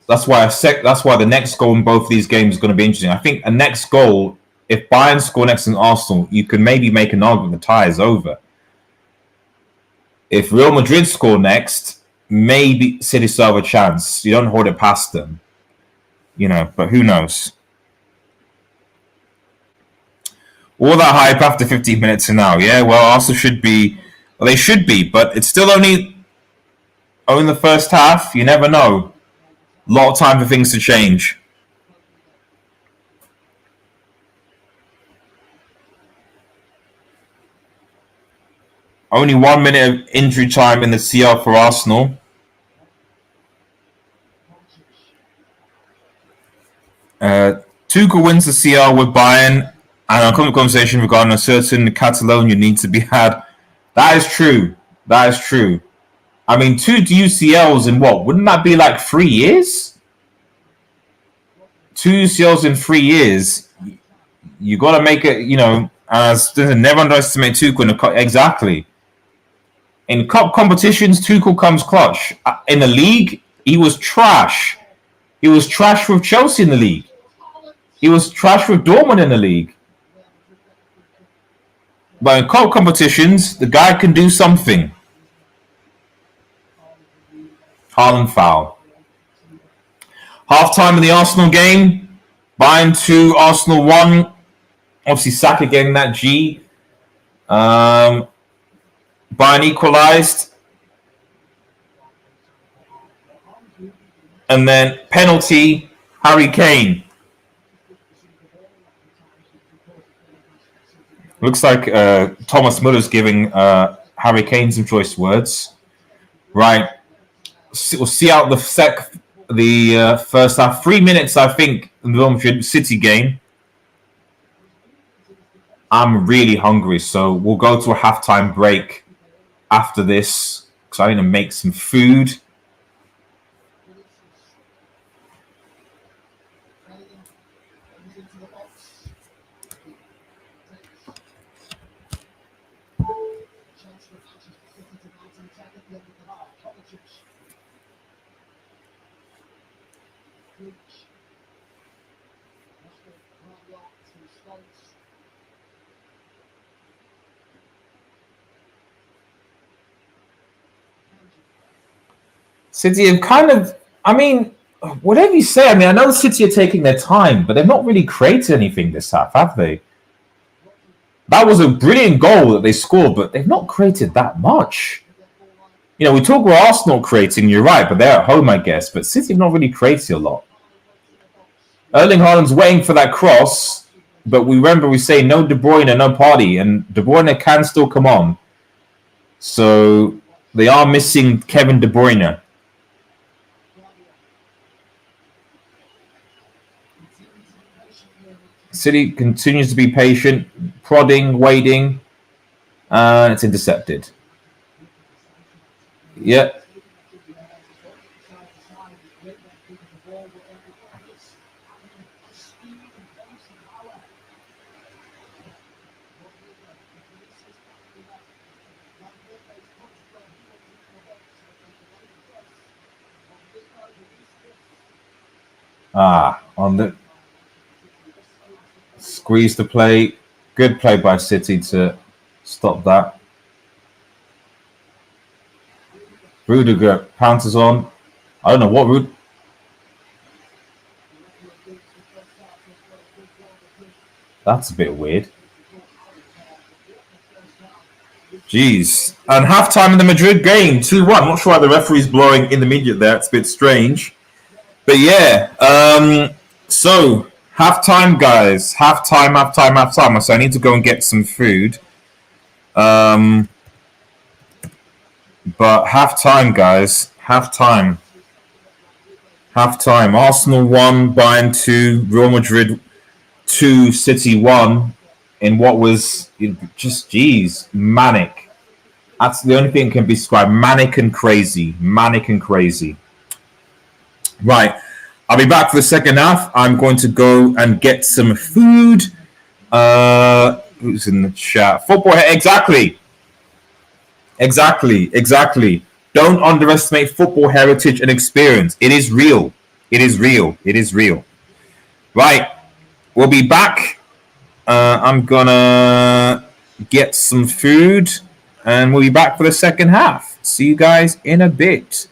That's why the next goal in both these games is going to be interesting. I think a next goal, if Bayern score next in Arsenal, you can maybe make an argument the tie is over. If Real Madrid score next, maybe City still have a chance. You don't hold it past them. But who knows? All that hype after 15 minutes and now, yeah? Well, Arsenal should be... Well, they should be, but it's still only the first half. You never know. A lot of time for things to change. Only 1 minute of injury time in the CL for Arsenal. Tuchel wins the CL with Bayern, and a conversation regarding a certain Catalonia needs to be had. That is true. That is true. I mean, 2 UCLs in what? Wouldn't that be like 3 years? 2 UCLs in 3 years. You got to make it, as never underestimate Tuchel. Exactly. In cup competitions, Tuchel comes clutch. In the league, he was trash. He was trash with Chelsea in the league. He was trash with Dortmund in the league. But in cup competitions, the guy can do something. Haaland foul. Half time in the Arsenal game. Bayern 2, Arsenal 1. Obviously, Saka getting that G. Bayern equalised. And then penalty, Harry Kane. Looks like Thomas Muller's giving Harry Kane some choice words. Right. We'll see out the first half. 3 minutes, I think, in the Real Madrid City game. I'm really hungry, so we'll go to a halftime break after this because I need to make some food. City have kind of, I mean, whatever you say, I mean, I know City are taking their time, but they've not really created anything this half, have they? That was a brilliant goal that they scored, but they've not created that much. We talk about Arsenal creating, you're right, but they're at home, I guess. But City have not really created a lot. Erling Haaland's waiting for that cross, but we say no De Bruyne, no party, and De Bruyne can still come on. So they are missing Kevin De Bruyne. City continues to be patient, prodding, waiting, and it's intercepted. Yep. On the squeeze the play. Good play by City to stop that. Rudiger pounces on. I don't know what That's a bit weird. Jeez. And halftime in the Madrid game, 2-1. Not sure why the referee's blowing in the media there. It's a bit strange. But yeah, so halftime, guys. Halftime. So I need to go and get some food. But halftime, guys. Halftime. Arsenal 1, Bayern 2, Real Madrid 2, City 1. In what was just, manic. That's the only thing that can be described. Manic and crazy. Right. I'll be back for the second half. I'm going to go and get some food. Who's in the chat? Football. Exactly. Don't underestimate football heritage and experience. It is real. Right. We'll be back. I'm going to get some food. And we'll be back for the second half. See you guys in a bit.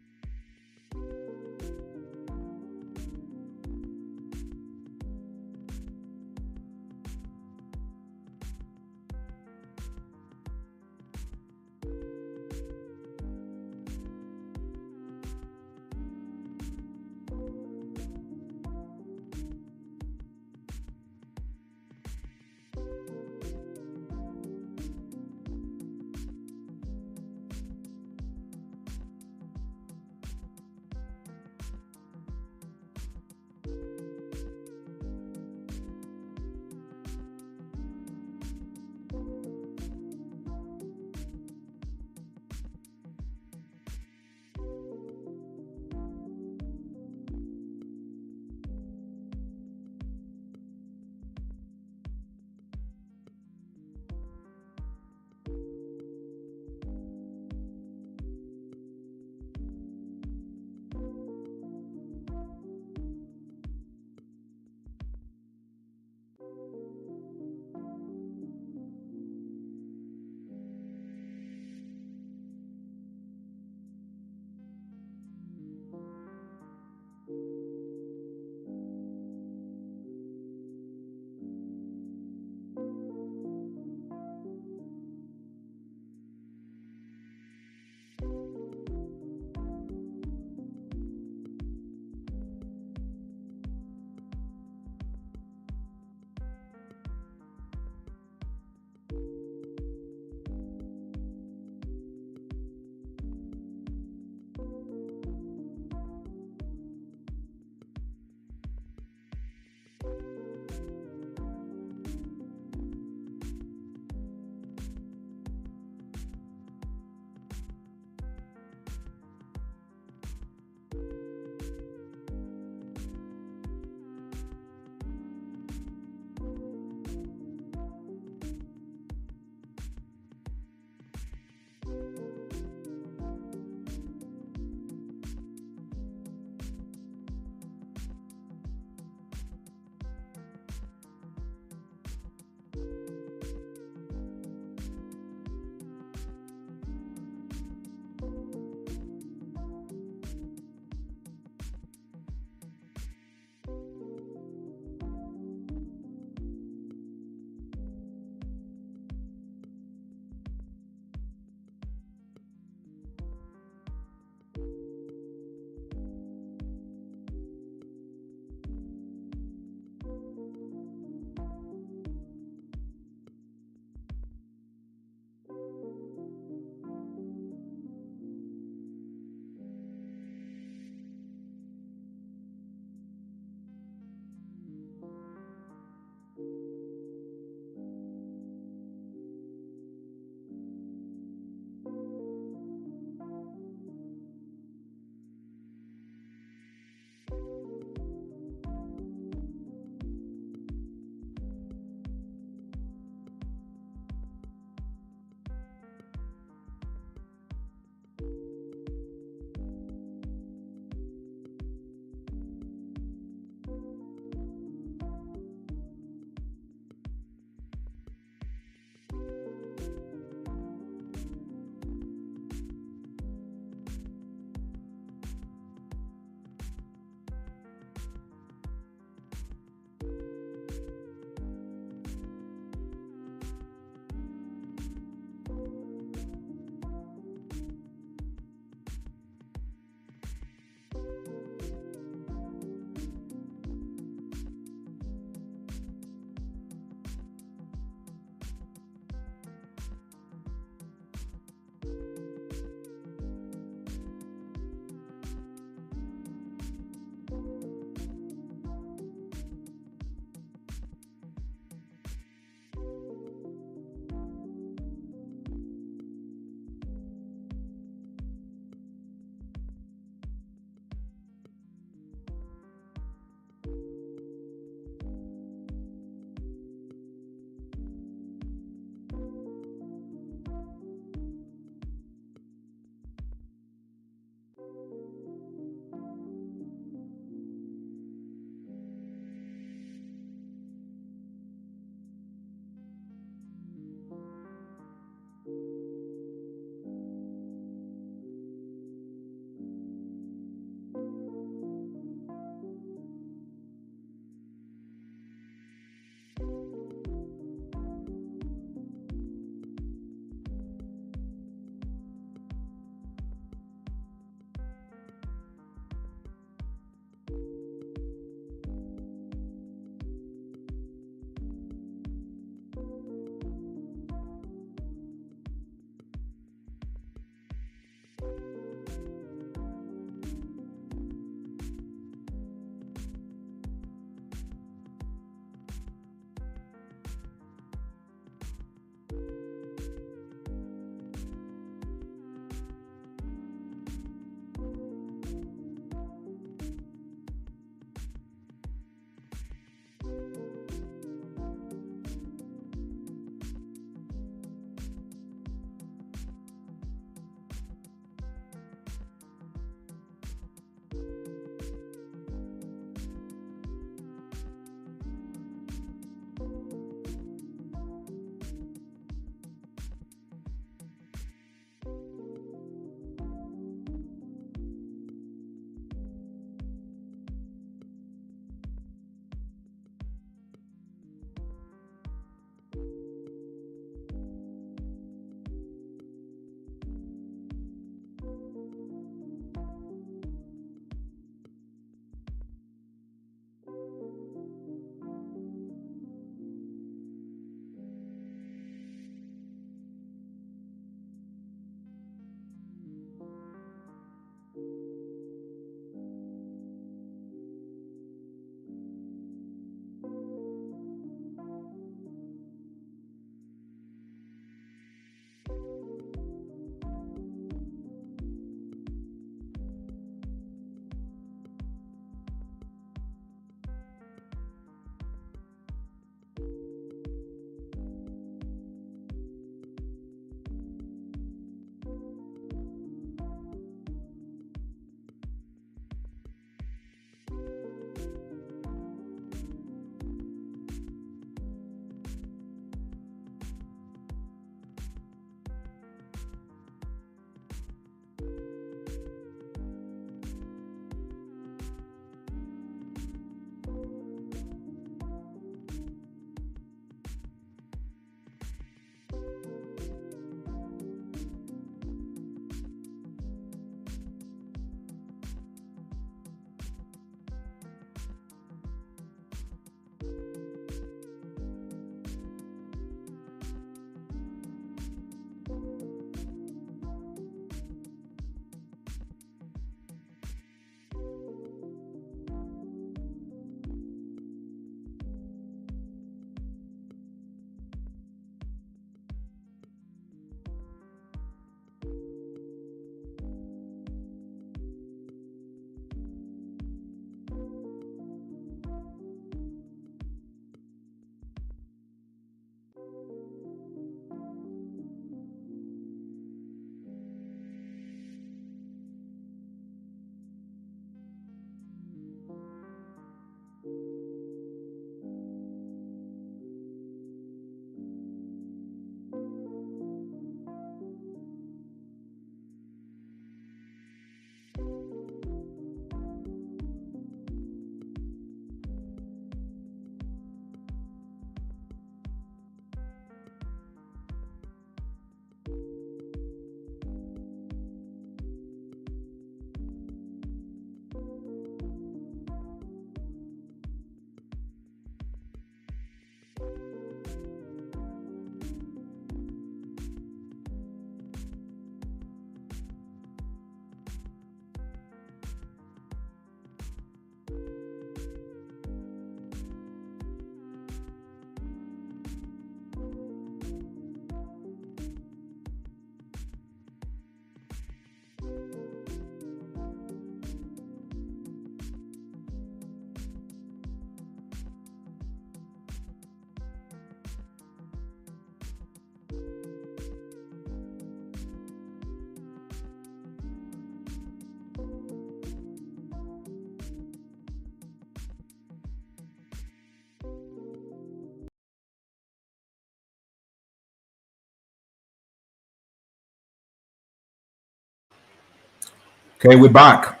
Okay, we're back.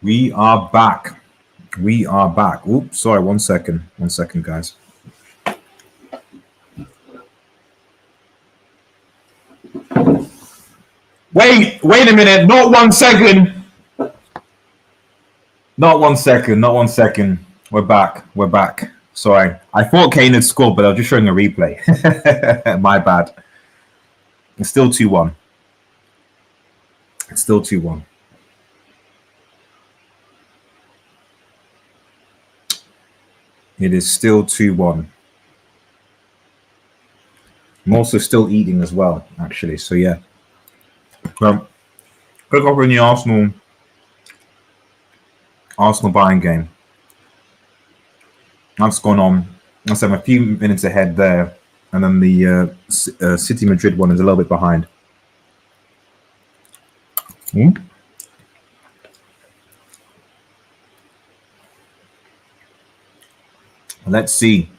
We are back. We are back. Oops, sorry, 1 second. 1 second, guys. Wait a minute. Not 1 second. Not 1 second. Not 1 second. We're back. We're back. Sorry. I thought Kane had scored, but I was just showing a replay. My bad. It's still 2-1. It's still 2-1. It is still 2-1. I'm also still eating as well, actually. So, yeah. Well, quick over in the Arsenal Bayern game. That's gone on. I'm a few minutes ahead there. And then the City Madrid one is a little bit behind. Let's see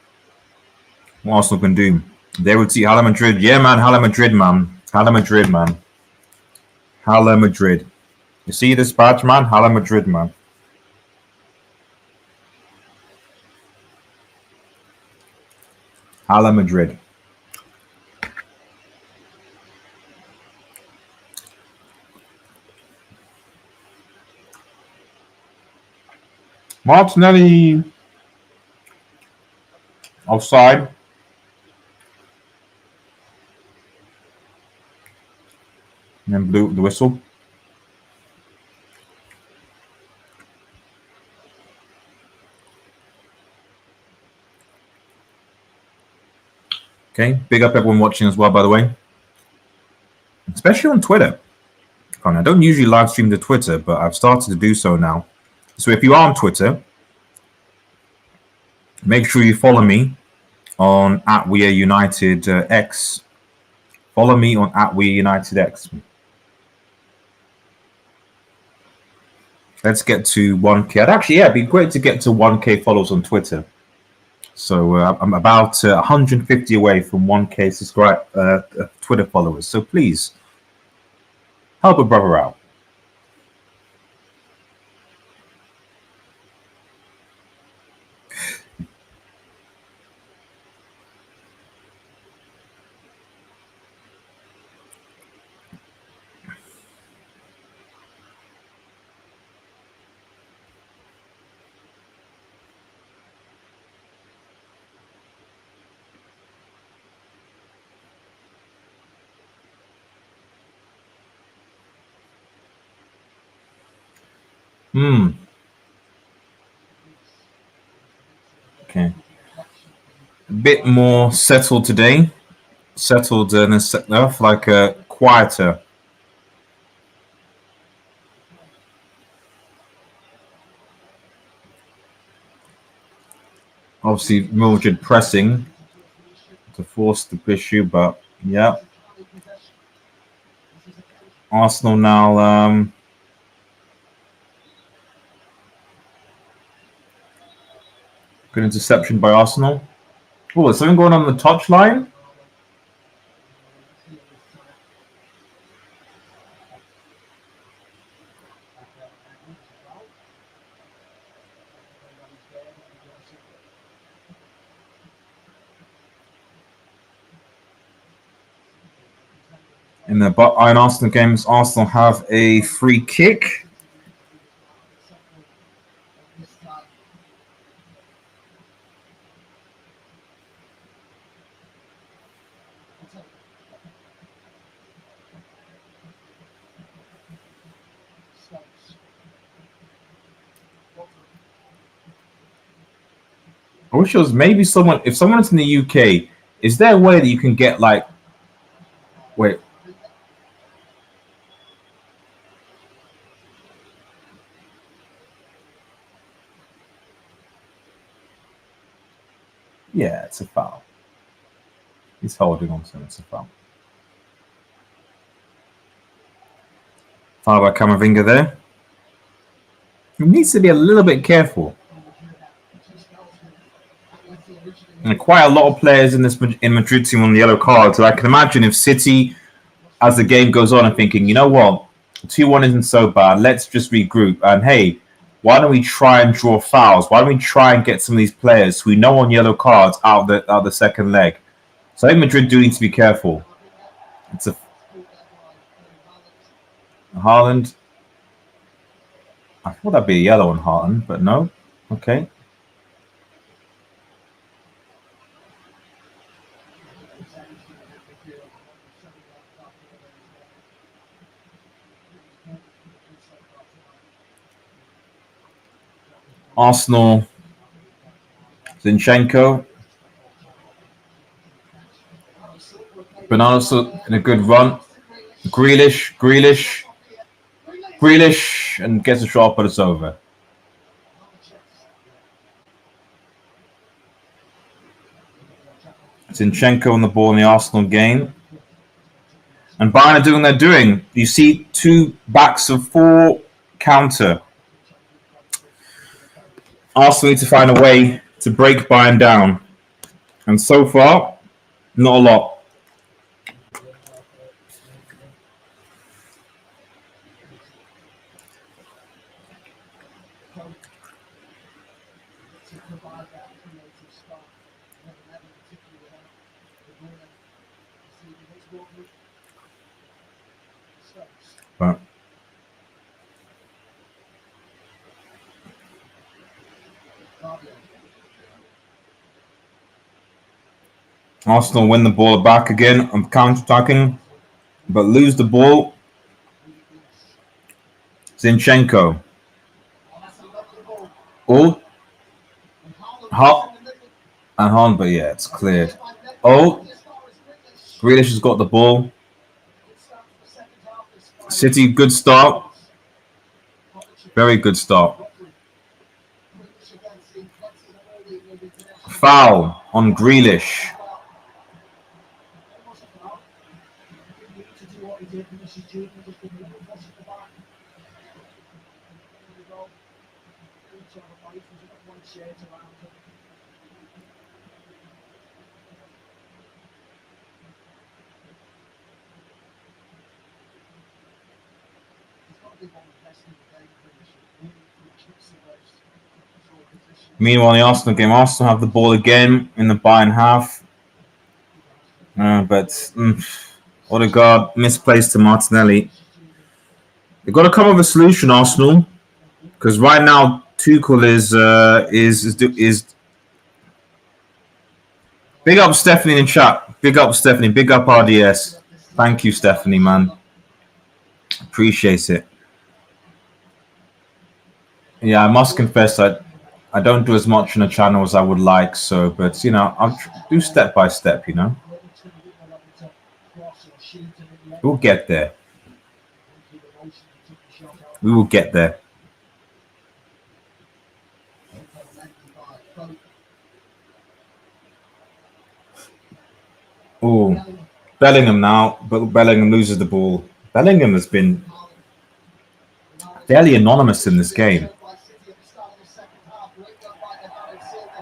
what Arsenal can do. They would see Hala Madrid. Yeah, man. Hala Madrid, man. Hala Madrid, man. Hala Madrid. You see this badge, man? Hala Madrid, man. Hala Madrid. Martinelli offside. And then blew the whistle. Okay, big up everyone watching as well, by the way. Especially on Twitter. I don't usually live stream to Twitter, but I've started to do so now. So if you are on Twitter, make sure you follow me on @WeAreUnitedX. Follow me on @WeAreUnitedX. Let's get to 1K. It'd be great to get to 1K followers on Twitter. So I'm about 150 away from 1K Twitter followers. So please help a brother out. Okay. A bit more settled today. Settled and like quieter. Obviously, Mildred pressing to force the issue, but yeah. Arsenal now. Good interception by Arsenal. Oh, is something going on the touchline? In the Bayern Arsenal games, Arsenal have a free kick. I wish it was maybe someone. If someone's in the UK, is there a way that you can get like? Wait. Yeah, it's a foul. He's holding on to it. It's a foul. Foul by Camavinga there. He needs to be a little bit careful. And quite a lot of players in Madrid team on the yellow card. So I can imagine if City, as the game goes on, are thinking, you know what, 2-1 isn't so bad. Let's just regroup. And hey, why don't we try and draw fouls? Why don't we try and get some of these players who we know on yellow cards out of the second leg? So I think Madrid do need to be careful. It's a Haaland. I thought that'd be a yellow on Haaland, but no. Okay. Arsenal. Zinchenko. Bernardo in a good run. Grealish, and gets a shot, but it's over. Zinchenko on the ball in the Arsenal game. And Bayern are doing what they're doing. You see 2 backs of 4 counter. Arsenal need to find a way to break Bayern down. And so far, not a lot. But Arsenal win the ball back again. I'm counter-attacking, but lose the ball. Zinchenko. Oh, and Haaland, but yeah, it's cleared. Oh, Grealish has got the ball. City, good start. Very good start. Foul on Grealish. Meanwhile, in the Arsenal game, Arsenal have the ball again in the Bayern half. But Odegaard misplaced to Martinelli. They've got to come up with a solution, Arsenal, because right now Tuchel is big up Stephanie in chat. Big up Stephanie. Big up RDS. Thank you, Stephanie, man. Appreciate it. Yeah, I must confess I don't do as much on the channel as I would like. So, but you know, I'll do step by step. You know, we'll get there. We will get there. Oh, Bellingham now, but Bellingham loses the ball. Bellingham has been fairly anonymous in this game.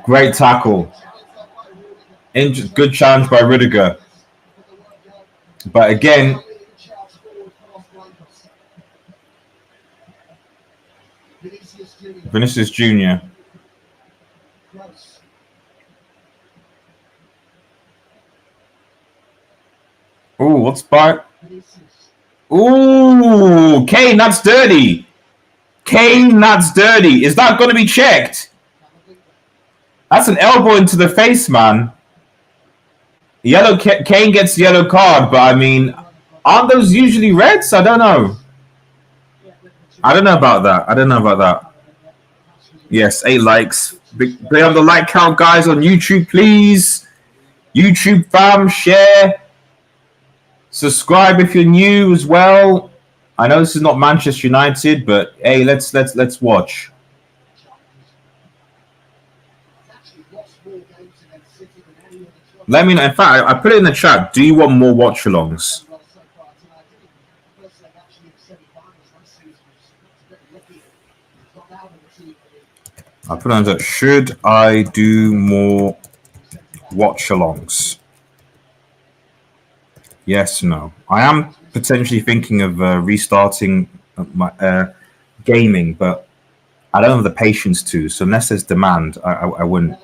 Great tackle. Good challenge by Rudiger. But again, Vinicius Jr. Oh, what's back? Ooh, Kane, that's dirty. Kane, that's dirty. Is that going to be checked? That's an elbow into the face, man. Yellow. Kane gets the yellow card, but I mean, aren't those usually reds? I don't know. I don't know about that. Yes, 8 likes. Play on the like count, guys, on YouTube, please. YouTube fam, share. Subscribe if you're new as well. I know this is not Manchester United, but hey, let's watch. Let me know. In fact, I put it in the chat. Do you want more watch-alongs? I put on that. Should I do more watch-alongs? Yes, no. I am potentially thinking of restarting my gaming, but I don't have the patience to. So unless there's demand, I wouldn't.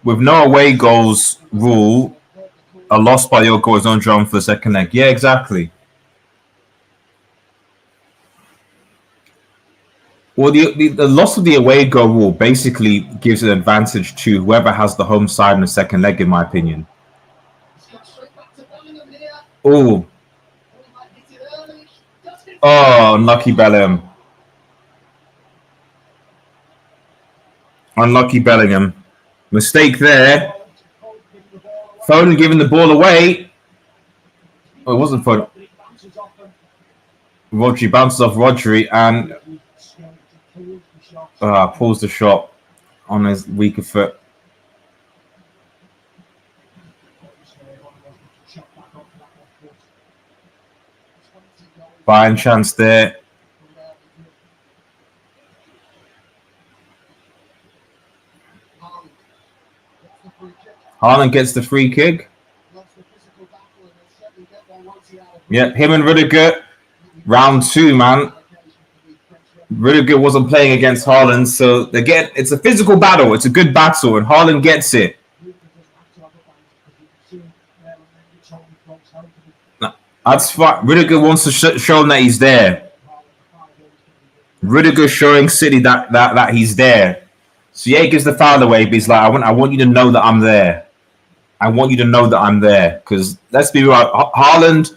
With no away goals rule, a loss by your goal is not drawn for the second leg. Yeah, exactly. Well, the loss of the away goal rule basically gives an advantage to whoever has the home side in the second leg, in my opinion. Oh. Oh, unlucky Bellingham. Unlucky Bellingham. Mistake there. Foden giving the ball away. Oh, it wasn't Foden. Rodri bounces off Rodri and pulls the shot on his weaker foot. Bayern chance there. Haaland gets the free kick. Yep, him and Rudiger. Round 2, man. Rudiger wasn't playing against Haaland, so it's a physical battle. It's a good battle, and Haaland gets it. That's fine. Rudiger wants to show him that he's there. Rudiger showing City that he's there. So yeah, he gives the foul away, but he's like, I want you to know that I'm there. I want you to know that I'm there. Because let's be real, Haaland,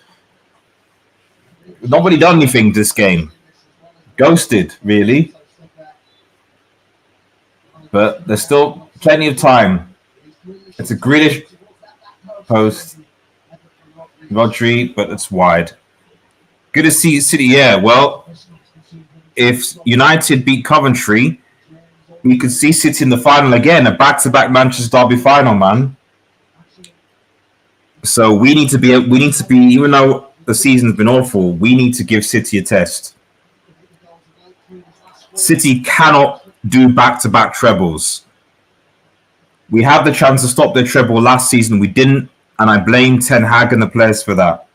nobody done anything this game. Ghosted, really. But there's still plenty of time. It's a Grealish post. Rodri, but it's wide. Good to see City. Yeah, well, if United beat Coventry, we could see City in the final again, a back-to-back Manchester Derby final, man. So we need to be, even though the season's been awful, we need to give City a test. City cannot do back-to-back trebles. We had the chance to stop their treble last season. We didn't, and I blame Ten Hag and the players for that.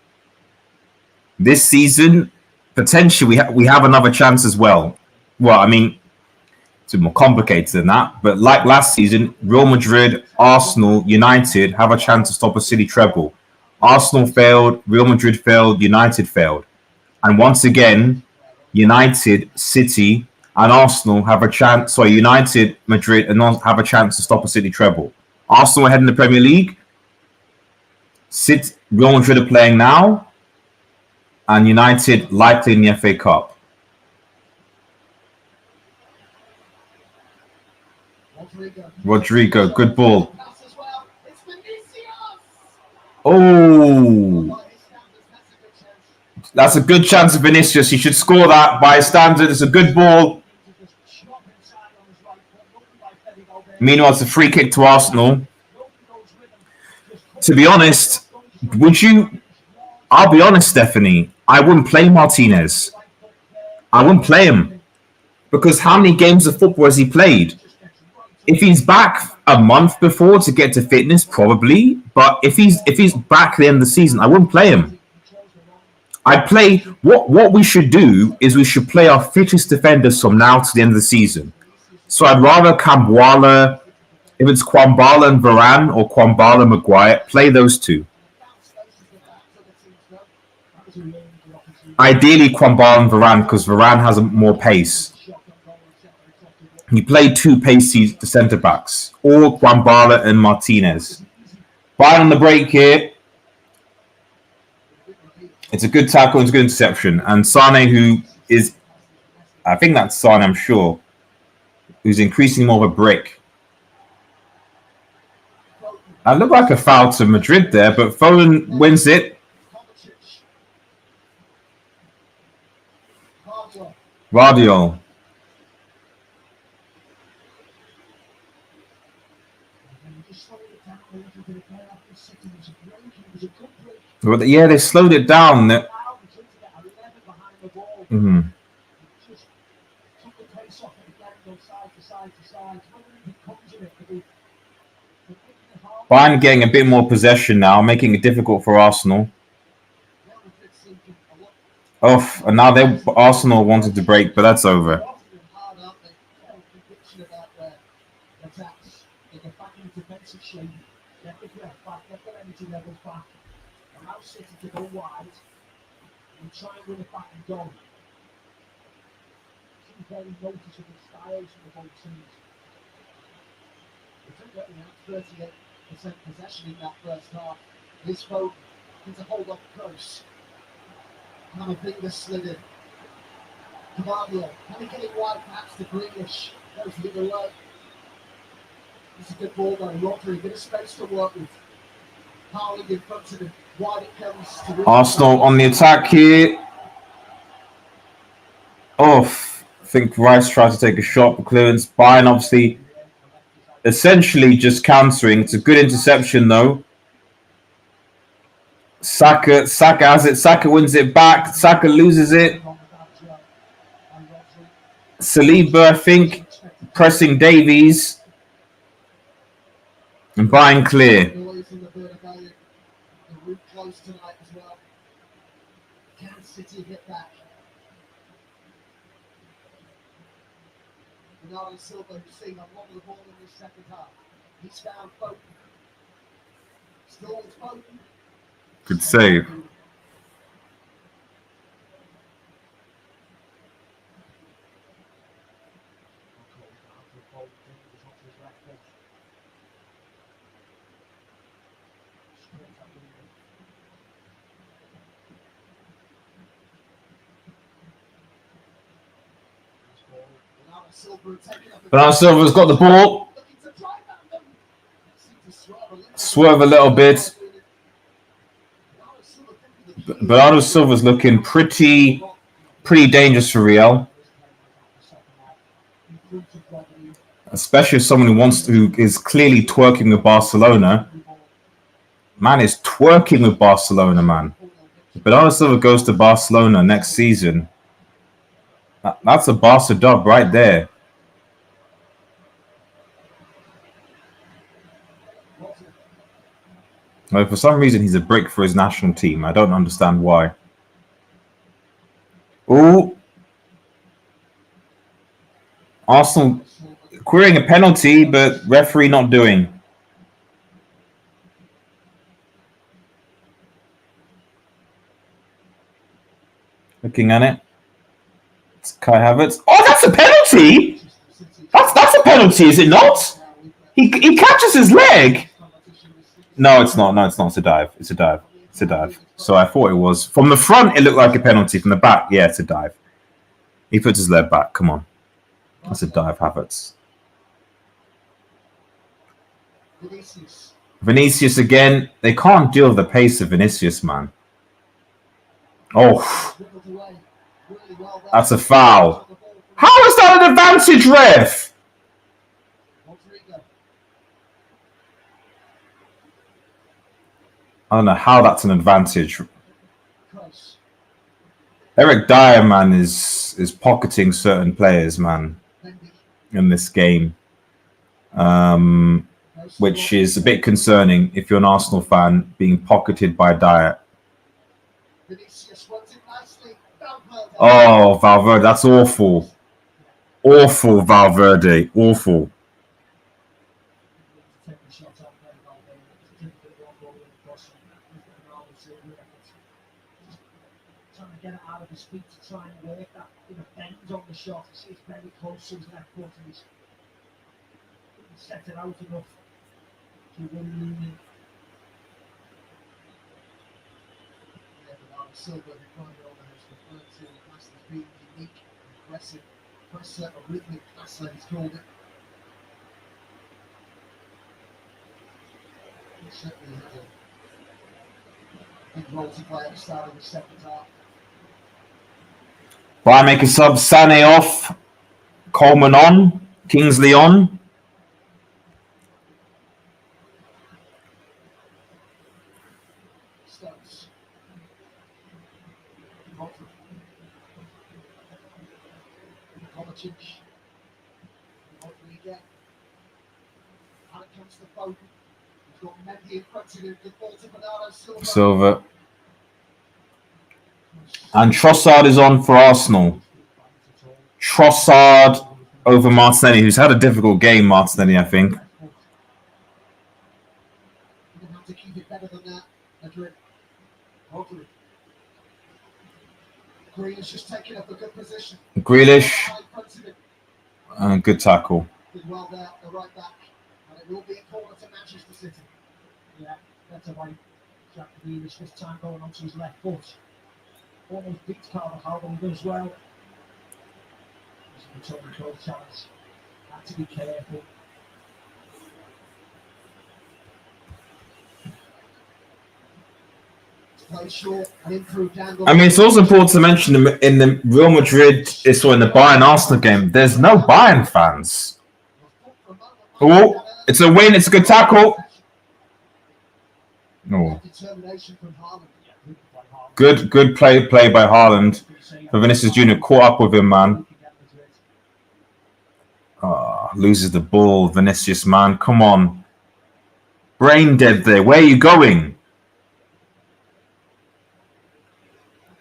This season, potentially, we have another chance as well. Well, I mean, it's more complicated than that. But like last season, Real Madrid, Arsenal, United have a chance to stop a City treble. Arsenal failed, Real Madrid failed, United failed. And once again, United, City, and Arsenal have a chance. So United, Madrid, and have a chance to stop a City treble. Arsenal ahead in the Premier League. City, Real Madrid are playing now, and United likely in the FA Cup. Rodrigo, good ball. Oh, that's a good chance of Vinicius. He should score that by his standard. It's a good ball. Meanwhile, it's a free kick to Arsenal. To be honest, I'll be honest, Stephanie, I wouldn't play Martinez. I wouldn't play him. Because how many games of football has he played? If he's back a month before to get to fitness, probably. But if he's back at the end of the season, I wouldn't play him. I'd play what we should do is we should play our fittest defenders from now to the end of the season. So I'd rather Kambwala, if it's Kwambala and Varane or Kwambala Maguire, play those two. Ideally Kwambala and Varane because Varane has more pace. You play two pacey centre backs, or Kwambala and Martinez. Bayern on the break here. It's a good tackle, it's a good interception. And Sane, who is, I think that's Sane, I'm sure, who's increasingly more of a brick. I look like a foul to Madrid there, but Foden wins it. Guardiola. But yeah, they slowed it down. Mm-hmm. Bayern getting a bit more possession now, making it difficult for Arsenal. Oh, and now Arsenal wanted to break, but that's over. Very noticeable styles from the both teams. We took that 38% possession in that first half. This vote needs to hold off close. Have a finger slid in. Cavadio, can he get it wide perhaps to Grealish? Goes the other way. It's a good ball though. Rodri, a bit of space to work with. Howling in front of him. Wide it comes to Arsenal on the attack here. Oh. I think Rice tried to take a shot for clearance. Bayern obviously essentially just countering. It's a good interception though. Saka has it. Saka wins it back. Saka loses it. Saliba, I think, pressing Davies. And Bayern clear. Silva, who's seen a lot of the ball in this second half. He's found Foden. Still Foden. Good save. Bernardo Silva's got the ball. Swerve a little bit. Bernardo Silva's looking pretty dangerous for Real. Especially as someone who is clearly twerking with Barcelona. Man is twerking with Barcelona, man. If Bernardo Silva goes to Barcelona next season, that's a Barca dub right there. Well, for some reason, he's a brick for his national team. I don't understand why. Ooh. Arsenal querying a penalty, but referee not doing. Looking at it. It's Kai Havertz. Oh, that's a penalty! That's a penalty, is it not? He catches his leg. No, it's not. No, it's not. It's a dive. It's a dive. It's a dive. So I thought it was. From the front, it looked like a penalty. From the back, yeah, it's a dive. He puts his leg back. Come on. That's a dive, Havertz. Vinicius again. They can't deal with the pace of Vinicius, man. Oh. That's a foul. How is that an advantage, ref? I don't know how that's an advantage. Eric Dyer, man, is pocketing certain players, man, in this game, which is a bit concerning if you're an Arsenal fan being pocketed by Dyer. Oh, Valverde, that's awful. Awful, Valverde, awful. Get it out of his feet to try and work that bend on the shot. It's very close to his left foot and he's set it out enough to win. Silva, the corner over has referred to the pass as being unique, aggressive, presser, a rhythmic passer, he's called it. He certainly has a big role to play at the start of the second half. Bayern make a sub. Sané off. Coleman on. Kingsley on. Stones. Kovacic. Rodriguez. And it comes to Foden. He's got Mendy in front of him. Good ball to Bernardo Silva. And Trossard is on for Arsenal. Trossard over Martinelli, who's had a difficult game, Martinelli, I think. Grealish. Good tackle. Well there, the right back. And it will be a corner to Manchester City. Yeah, that's a way. Jack Grealish this time going onto his left foot. Almost beats Carvajal as well. It's a control chance. Had to be careful. Play short and improved angle. I mean, it's also important to mention in the Real Madrid, in the Bayern Arsenal game, there's no Bayern fans. Oh, it's a win. It's a good tackle. No. Good play by Haaland. Vinicius Jr. caught up with him, man. Loses the ball, Vinicius, man. Come on. Brain dead there. Where are you going?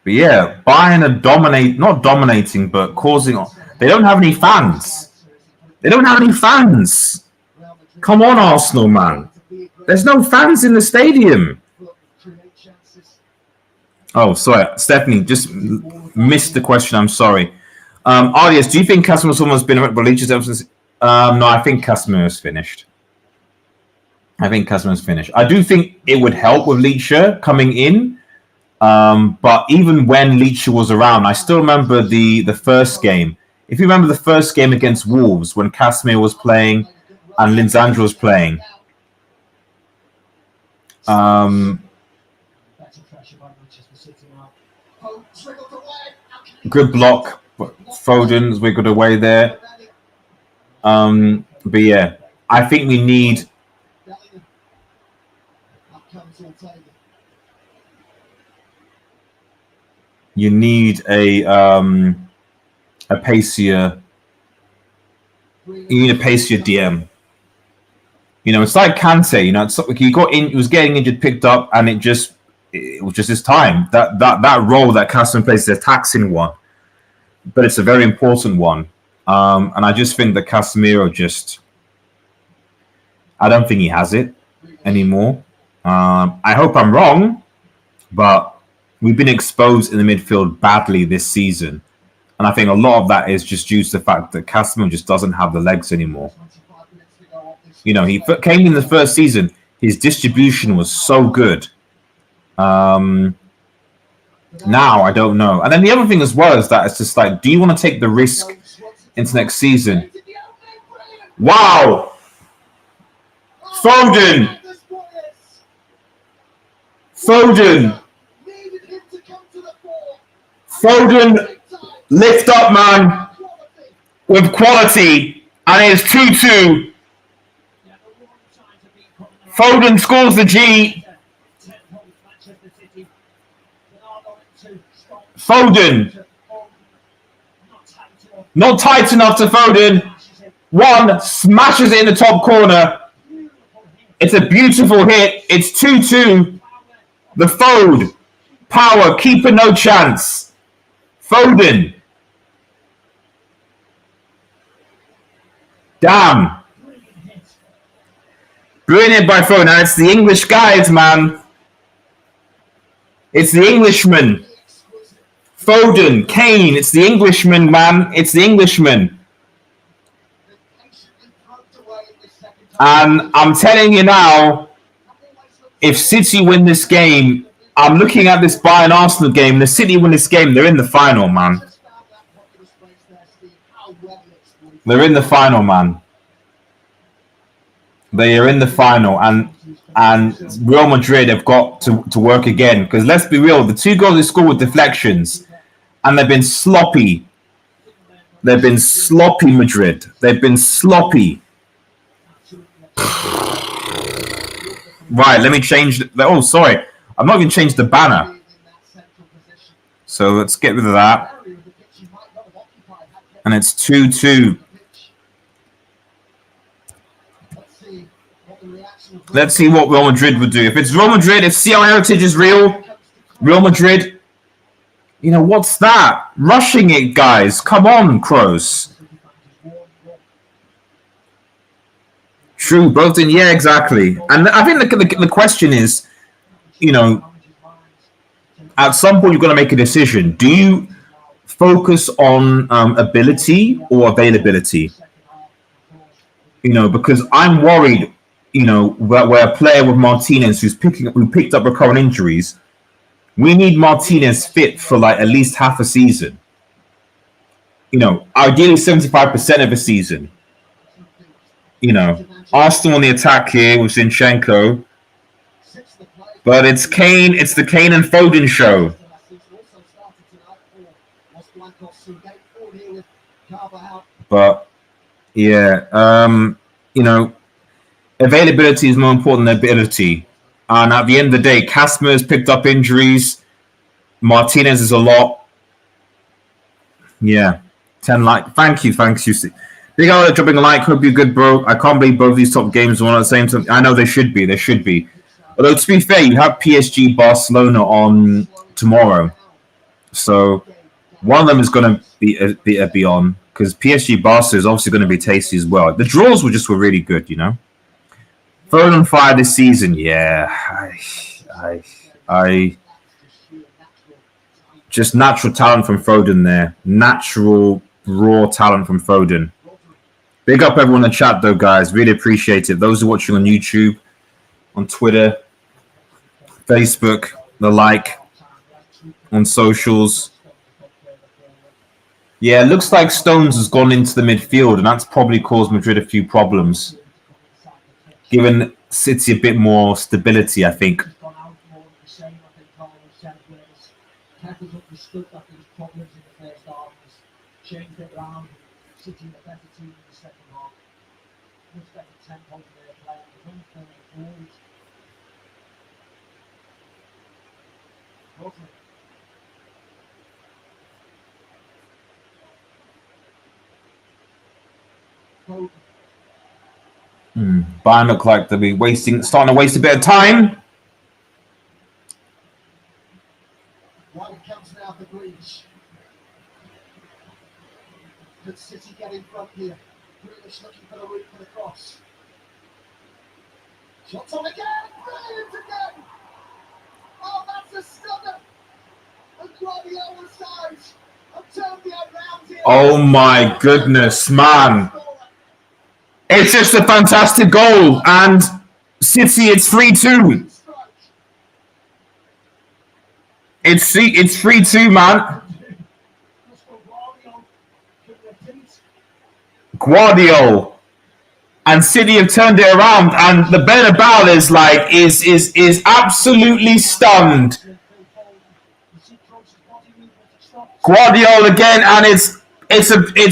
But yeah, Bayern are not dominating, but causing... They don't have any fans. They don't have any fans. Come on, Arsenal, man. There's no fans in the stadium. Oh, sorry. Stephanie, just missed the question. I'm sorry. Arias, do you think Casemiro has been religious ever since No, I think Casemiro's finished. I do think it would help with Leacher coming in. But even when Leacher was around, I still remember the first game. If you remember the first game against Wolves when Casemiro was playing and Lindsandro was playing. Good block. Foden's wiggled away there. But yeah, I think we need... You need a pacier. You need a pacier DM. You know, it's like Kante. You know, it's like he got in. He was getting injured, picked up, and it was just his time. That role that Casemiro plays is a taxing one, but it's a very important one. And I just think that Casemiro I don't think he has it anymore. I hope I'm wrong, but we've been exposed in the midfield badly this season. And I think a lot of that is just due to the fact that Casemiro just doesn't have the legs anymore. You know, he came in the first season, his distribution was so good. Now, I don't know. And then the other thing as well is that it's just like, do you want to take the risk into next season? Wow! Foden! Foden, lift up, man, with quality, and it's 2-2. Foden scores the G. Foden, not tight enough to Foden. One smashes it in the top corner. It's a beautiful hit. It's 2-2. The Fode, power, keeper, no chance. Foden. Damn. Brilliant by Foden. And it's the English guys, man. It's the Englishman. Foden, Kane. It's the Englishman, man. It's the Englishman. And I'm telling you now, if City win this game, I'm looking at this Bayern Arsenal game. The City win this game, they're in the final, man. They're in the final, man. They are in the final, and Real Madrid have got to work again. Because let's be real, the 2 goals they scored with deflections, and they've been sloppy. They've been sloppy, Madrid. They've been sloppy. Right, let me change. Oh, sorry. I'm not going to change the banner. So let's get rid of that. And it's 2-2. Let's see what Real Madrid would do. If it's Real Madrid, if CR Heritage is real, Real Madrid, you know, what's that? Rushing it, guys. Come on, Kroos. True, both in, yeah, exactly. And I think the question is, you know, at some point you've got to make a decision. Do you focus on ability or availability? You know, because I'm worried, you know, where a player with Martinez who picked up recurrent injuries, we need Martinez fit for like at least half a season. You know, ideally 75% of a season. You know, Arsenal on the attack here with Zinchenko. But it's Kane, it's the Kane and Foden show. But yeah, you know, availability is more important than ability. And at the end of the day, Casemiro's picked up injuries. Martinez is a lot. Yeah. 10 like. Thank you. Big out dropping a like. Hope you're good, bro. I can't believe both these top games are on at the same time. I know they should be. Although, to be fair, you have PSG Barcelona on tomorrow. So one of them is going to be on. Because PSG Barca is obviously going to be tasty as well. The draws were really good, you know. Third on fire this season, yeah. I just natural talent from Foden there. Natural raw talent from Foden. Big up everyone in the chat, though, guys. Really appreciate it. Those who are watching on YouTube, on Twitter, Facebook, the like, on socials. Yeah, it looks like Stones has gone into the midfield, and that's probably caused Madrid a few problems. Given City a bit more stability, I think. Changed it around, City a better team in the second half. Much better tempo to their play. Bayern look like they'll be starting to waste a bit of time. While it comes now for Greece. Could City get in front here? Grealish looking for the route for the cross. Shots on again! Brilliant again! Oh, that's a stunner! And Guardiola sides have turned the around here. Oh my goodness, man. It's just a fantastic goal. And City, it's 3-2. It's 3-2, man. Guardiola and City have turned it around, and the Bernabeu is absolutely stunned. Guardiola again, and it's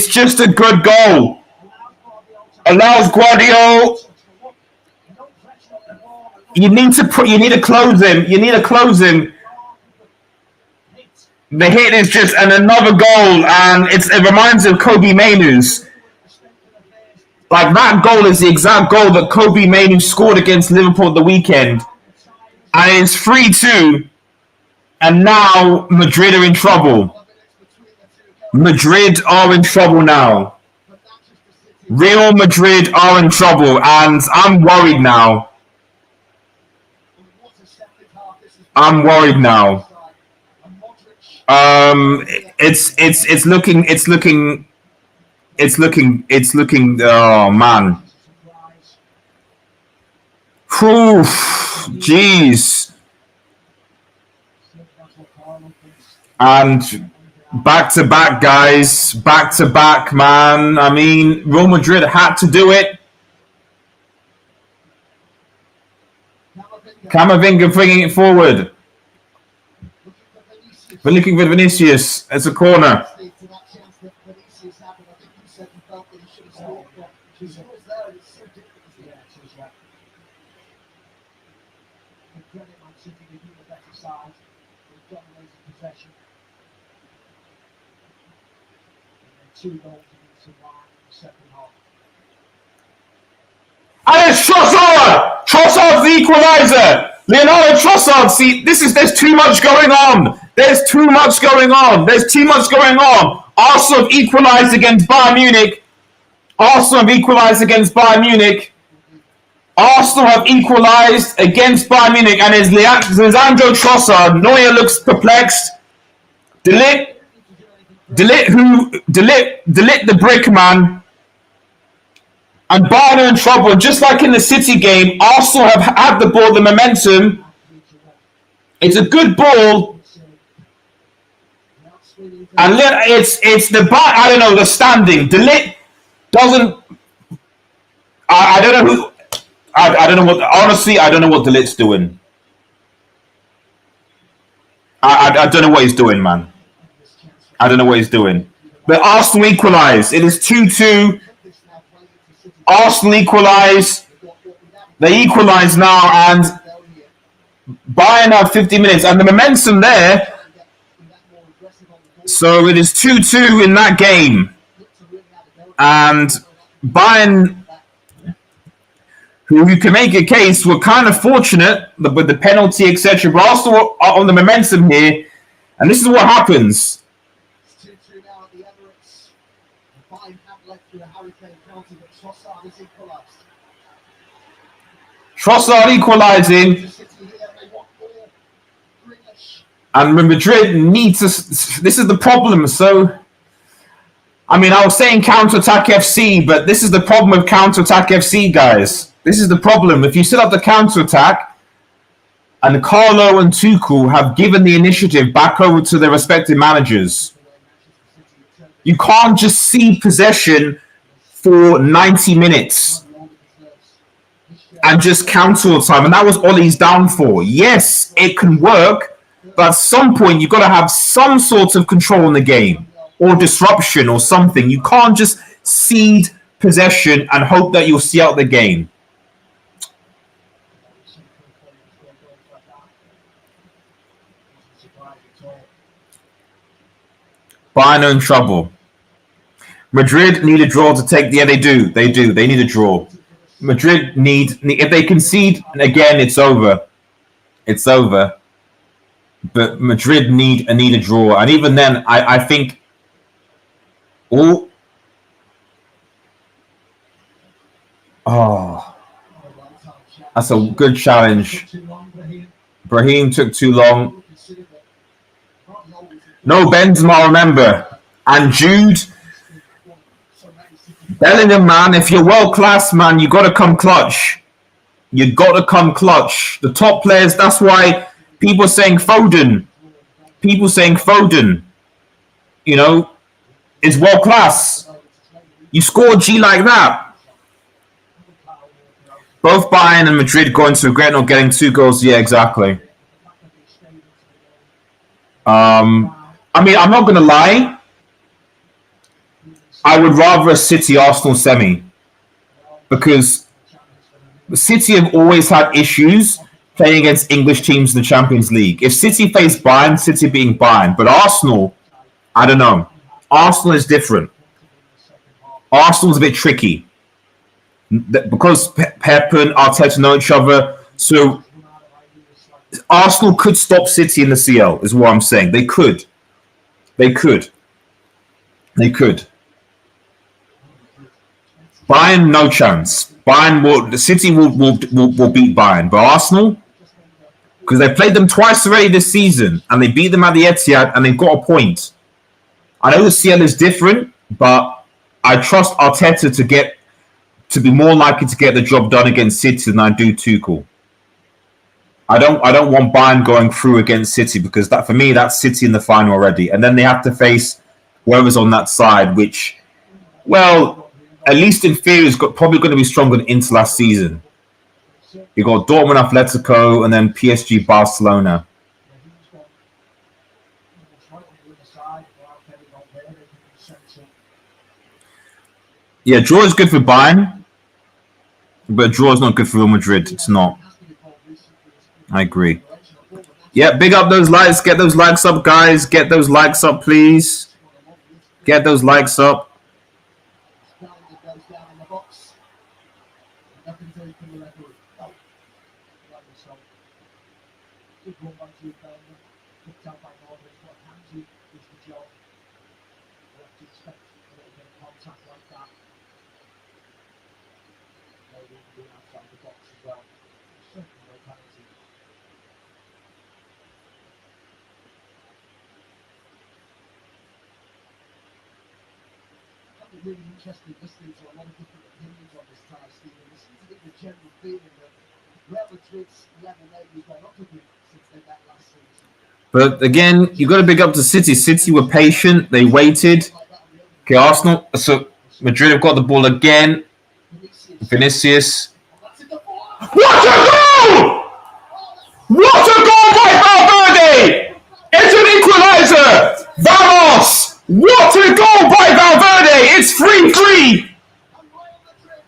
just a good goal. Allows Guardiola. You need to close him. You need to close him. The hit is just another goal, and it reminds me of Kobe Mainoo's. Like, that goal is the exact goal that Kobe Mainoo scored against Liverpool at the weekend. And it's 3-2. And now Madrid are in trouble. Madrid are in trouble now. Real Madrid are in trouble. And I'm worried now. I'm worried now. It's looking, oh man. Whew, jeez. And back to back, guys. Back to back, man. I mean, Real Madrid had to do it. Camavinga bringing it forward. We're looking for Vinicius. It's a corner. And it's Trossard! Trossard's the equaliser! Leonardo Trossard, see, there's too much going on. There's too much going on. There's too much going on. Arsenal have equalised against Bayern Munich. Arsenal have equalised against Bayern Munich. Arsenal have equalised against Bayern Munich, and it's Leandro Trossard. Neuer looks perplexed. Delete the brick, man. And Bayern are in trouble. Just like in the City game, Arsenal have had the ball, the momentum. It's a good ball. And it's the back. I don't know the standing. Delete doesn't. I don't know who. I don't know what. Honestly, I don't know what Delit's doing. I don't know what he's doing, man. I don't know what he's doing. But Arsenal equalise. It is 2-2. Arsenal equalise. They equalise now, and Bayern have 50 minutes, and the momentum there. So it is 2-2 in that game, and Bayern, who you can make a case, were kind of fortunate with the penalty, etc. But Arsenal are on the momentum here, and this is what happens. Trossard equalising, and Madrid need to. This is the problem. So I mean, I was saying counter-attack FC, but this is the problem with counter-attack FC, guys. This is the problem. If you set up the counter-attack, and Carlo and Tuchel have given the initiative back over to their respective managers, you can't just cede possession for 90 minutes and just counter all the time. And that was Ollie's downfall. Yes, it can work, but at some point you've got to have some sort of control in the game or disruption or something. You can't just cede possession and hope that you'll see out the game. Bayern are in trouble. Madrid need a draw to take. Yeah, they do. They do. They need a draw. Madrid need. If they concede again, it's over. It's over. But Madrid need a draw, and even then, I think. Oh, that's a good challenge. Brahim took too long. No Benzema, remember, and Jude. Bellingham, man, if you're world class, man, you got to come clutch. You got to come clutch. The top players. That's why people saying Foden. You know, is world class. You score G like that. Both Bayern and Madrid going to regret not getting 2 goals. Yeah, exactly. I mean, I'm not going to lie. I would rather a City-Arsenal semi because City have always had issues playing against English teams in the Champions League. If City face Bayern, City being Bayern. But Arsenal, I don't know. Arsenal is different. Arsenal's a bit tricky because Pep and Arteta know each other. So Arsenal could stop City in the CL, is what I'm saying. They could. Bayern, no chance. City will beat Bayern, but Arsenal, because they played them twice already this season, and they beat them at the Etihad, and they've got a point. I know the CL is different, but I trust Arteta to be more likely to get the job done against City than I do Tuchel. I don't want Bayern going through against City because that for me that's City in the final already, and then they have to face whoever's on that side, which, well, at least in theory, is probably going to be stronger than Inter last season. You got Dortmund, Atletico, and then PSG, Barcelona. Yeah, draw is good for Bayern, but draw is not good for Real Madrid. It's not. I agree. Yeah, big up those likes. Get those likes up, guys. Get those likes up, please. Get those likes up. Really interesting listening to a lot of different opinions on this tie, Stephen. There seems to be the general feeling that Real Madrid's level maybe gone up a bit since they met last season. But again, you got to big up to City. City were patient. They waited. Okay, Arsenal. So Madrid have got the ball again. Vinicius. What a goal! What a goal by Valverde! It's an equalizer! Vamos! What a goal by Valverde! It's 3-3.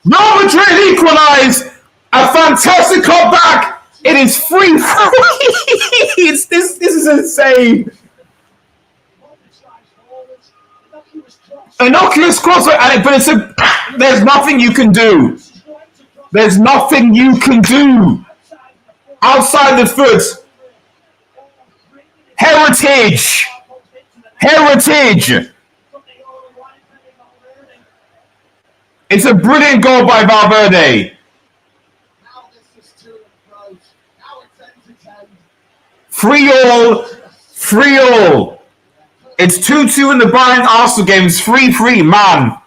Real Madrid equalise. A fantastic comeback. It is 3-3. This is insane. Innocuous crossover, but there's nothing you can do. There's nothing you can do outside the foot. Heritage. It's a brilliant goal by Valverde. 3-3. It's 2-2 in the Bayern Arsenal game. It's 3-3, man.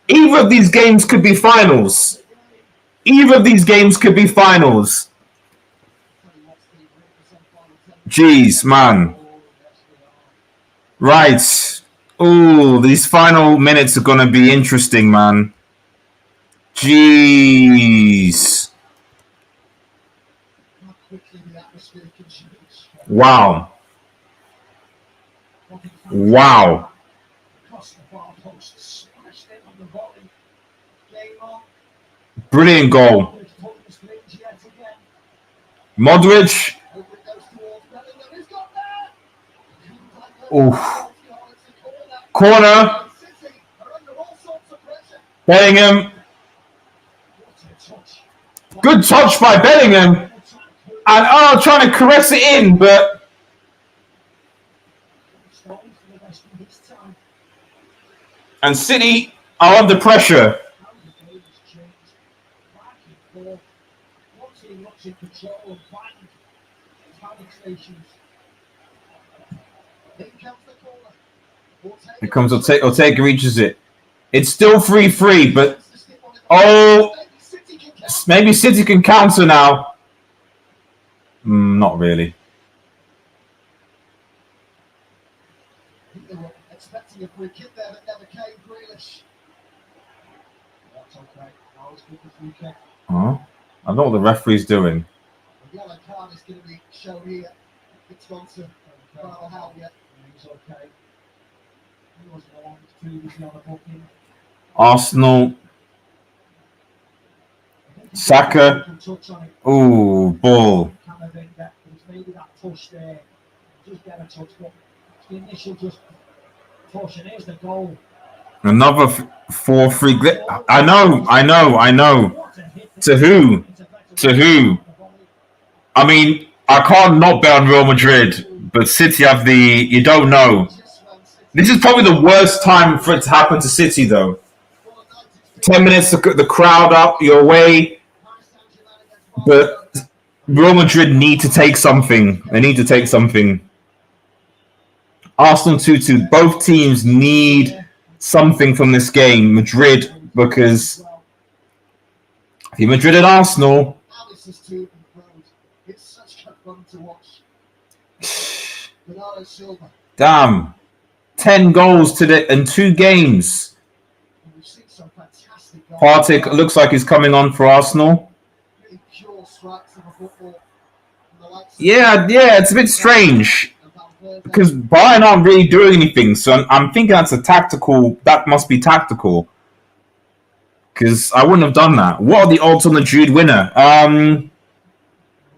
Either of these games could be finals. Either of these games could be finals. Jeez, man. Right. Oh, these final minutes are going to be interesting, man. Jeez. Wow. Wow. Brilliant goal. Modric. Oof. Corner. Bellingham. Good touch by Bellingham. And trying to caress it in, but and City are under pressure. Here comes Ortega reaches it. It's still 3-3, but maybe City can counter now. Not really. They were expecting a free kick there that never came. Grealish. That's okay. That was good for free kick. I don't know what the referee's doing. The yellow card is going to be shown here. It's gone to Carvajal yet. He's okay. He was warned previously on the booking. Arsenal. Saka. Ooh, ball. Maybe that push there. Just get a touch, but the initial just push, and here's the goal. Another 4-3. I know. To who? To who? I mean, I can't not bet on Real Madrid, but City have the... You don't know. This is probably the worst time for it to happen to City, though. 10 minutes, the crowd up, you're away. But Real Madrid need to take something. They need to take something. Arsenal 2-2. Both teams need something from this game. Madrid, because if you're Madrid and Arsenal... Damn. 10 goals today in 2 games. Partey looks like he's coming on for Arsenal. Yeah, it's a bit strange because Bayern aren't really doing anything. So I'm thinking that must be tactical. Because I wouldn't have done that. What are the odds on the Jude winner?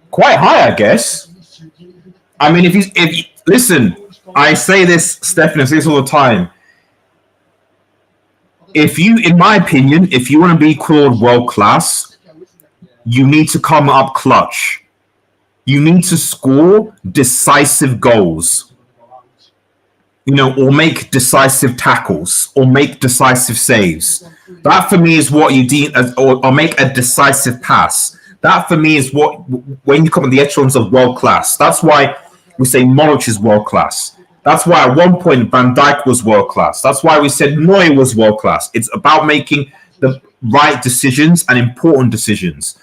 Quite high, I guess. I mean, listen, I say this, Stefan, I say this all the time. In my opinion, if you want to be called world class, you need to come up clutch. You need to score decisive goals, or make decisive tackles, or make decisive saves. That for me is what you deem as, or make a decisive pass. That for me is what, when you come in the echelons of world class. That's why we say Modric is world class. That's why at one point Van Dijk was world class. That's why we said Neuer was world class. It's about making the right decisions and important decisions.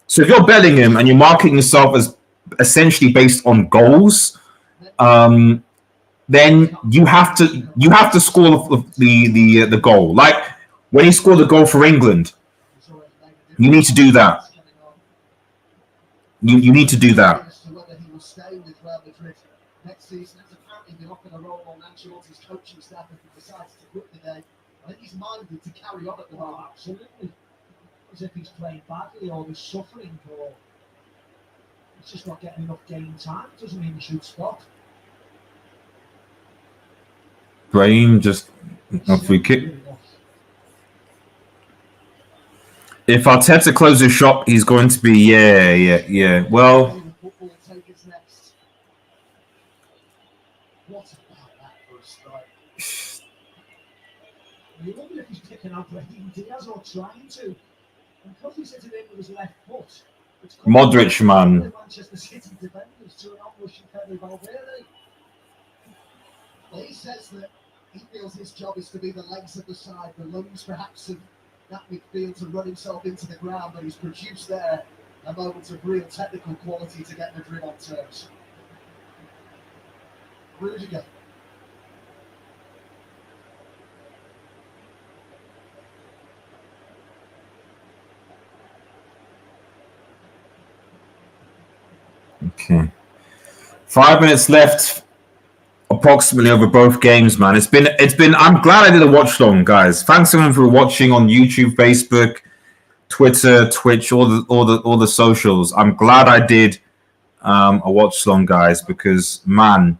So if you're Bellingham and you're marking yourself as essentially based on goals, then you have to score the goal. Like when he scored the goal for England, you need to do that. You need to do that. Next season, has apparently been offered a role on Ancelotti's coaching staff if he decides to quit the day. I think he's minded to carry on at the moment. Absolutely. As if he's playing badly or he's suffering or he's just not getting enough game time. It doesn't mean he should stop. Bruyne just a free kick. If Arteta closes shop, he's going to be yeah. Well, what about that for a strike? You wonder if he's picking up Brahim Diaz or trying to. And because he's hitting in with his left foot, Modric, man. Manchester City defenders to an onrushing Pedro Valverde. He says that he feels his job is to be the legs of the side, the lungs perhaps of that midfield to run himself into the ground, but he's produced there a moment of real technical quality to get Madrid on terms. Rudiger. Okay. 5 minutes left, approximately, over both games, man. It's been. I'm glad I did a watch long, guys. Thanks everyone for watching on YouTube, Facebook, Twitter, Twitch, all the socials. I'm glad I did a watch long, guys, because man,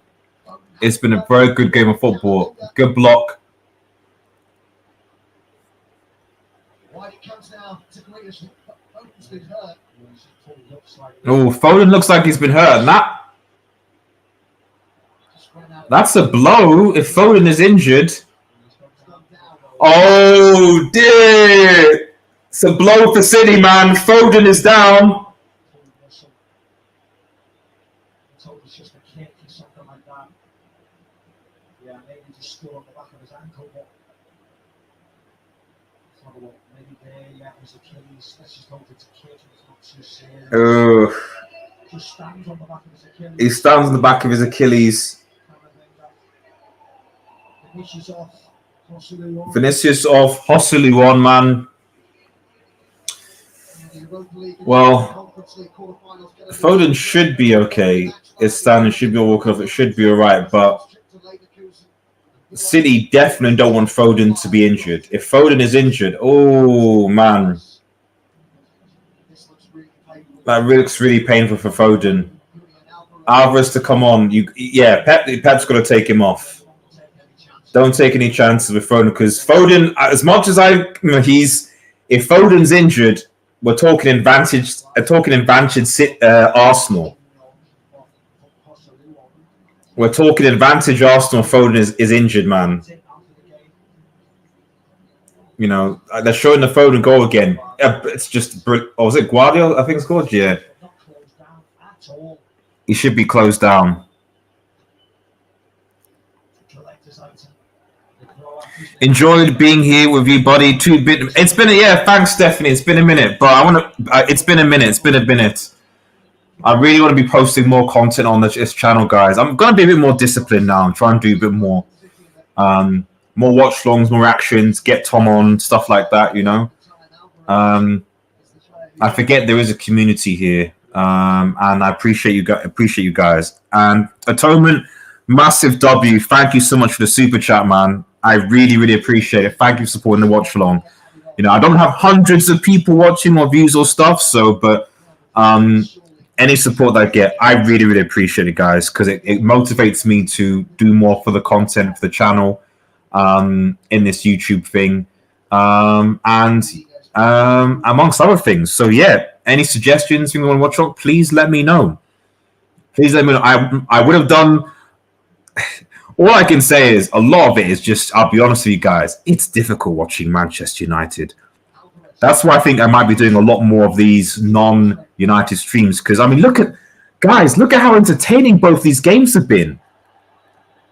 it's been a very good game of football. Good block. Oh, Foden looks like he's been hurt. And that's a blow if Foden is injured. Oh, dear. It's a blow for City, man. Foden is down. He stands on the back of his Achilles. Vinicius off, Hosselu on, man. Well, Foden should be okay. His standing should be walking off. It should be all right. But City definitely don't want Foden to be injured. If Foden is injured, oh, man. That looks really painful for Foden. Alvarez to come on. Pep's got to take him off. Don't take any chances with Foden, because Foden, as much as if Foden's injured, we're talking advantage. Arsenal. We're talking advantage Arsenal. Foden is injured, man. You know, they're showing the Foden goal again. It's just, was it Guardiola? I think it's called. Yeah, he should be closed down. Enjoyed being here with you, buddy. It's been thanks, Stephanie. It's been a minute, but it's been a minute. I really want to be posting more content on this channel, guys. I'm gonna be a bit more disciplined now. I'm trying to do a bit more, more watch longs, more actions, get Tom on, stuff like that. You know, I forget there is a community here, and I appreciate you guys. And Atonement, massive W. Thank you so much for the super chat, man. I really, really appreciate it. Thank you for supporting the watch along. You know, I don't have hundreds of people watching or views or stuff, but any support that I get, I really, really appreciate it, guys, because it motivates me to do more for the content for the channel, in this YouTube thing, and amongst other things. So yeah, any suggestions you want to watch on, please let me know. Please let me know. I would have done. All I can say is a lot of it is just, I'll be honest with you guys, it's difficult watching Manchester United. That's why I think I might be doing a lot more of these non-United streams, because, I mean, look at how entertaining both these games have been.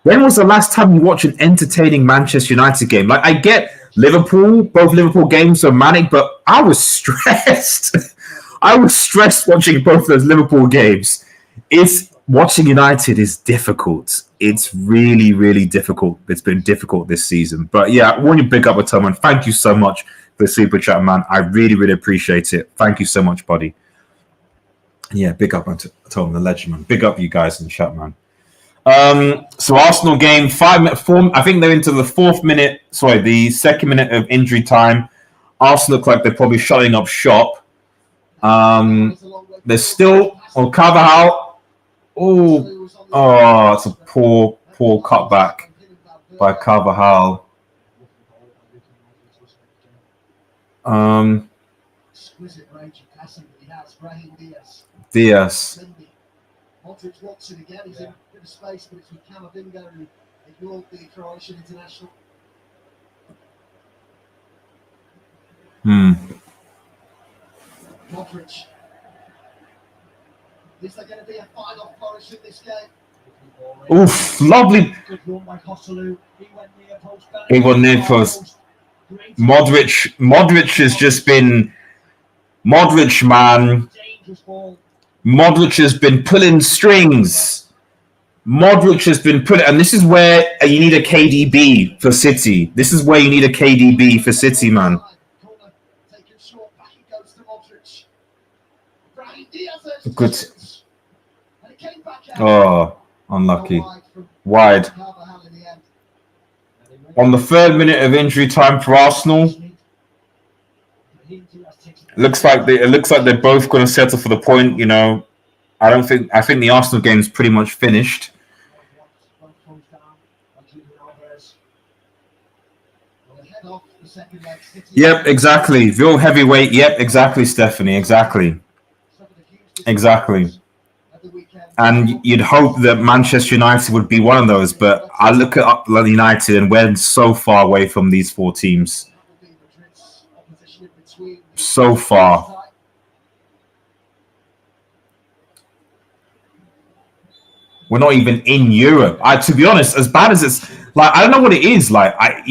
When was the last time you watched an entertaining Manchester United game? Like, I get both Liverpool games are manic, but I was stressed. I was stressed watching both those Liverpool games. Watching United is difficult. It's really, really difficult. It's been difficult this season. But yeah, I want to big up with Tom, and thank you so much for the super chat, man. I really, really appreciate it. Thank you so much, buddy. Yeah, big up on Tom, the legend, man. Big up you guys in the chat, man. So Arsenal game, 4. I think they're into the the second minute of injury time. Arsenal look like they're probably shutting up shop. There's still Carvajal. Oh, it's a poor cutback by Carvajal. Diaz. Modric wants it again. He's in a bit of space, but it's with Camavinga who ignored the Croatian international. Modric. Is there going to be a final flourish in this game? Oof, lovely. Good run by Watchalong. He went near post. He went near post. Modric has just been Modric, man. Dangerous ball. Modric has been pulling strings. Modric has been putting, and this is where you need a KDB for City. This is where you need a KDB for City, man. Corner taken short. Back he goes to Modric. Brahim Diaz. Good. And it came back out. Oh, unlucky. From Wide. Carvajal in the end. On the 3rd minute of injury time for Arsenal, looks like they're both going to settle for the point. You know, I think the Arsenal game's pretty much finished. Yep, exactly. Real heavyweight. Yep, exactly, Stephanie. Exactly. And you'd hope that Manchester United would be one of those, but I look at United and we're so far away from these 4 teams. So far. We're not even in Europe. To be honest, as bad as it's like, I don't know what it is. Like I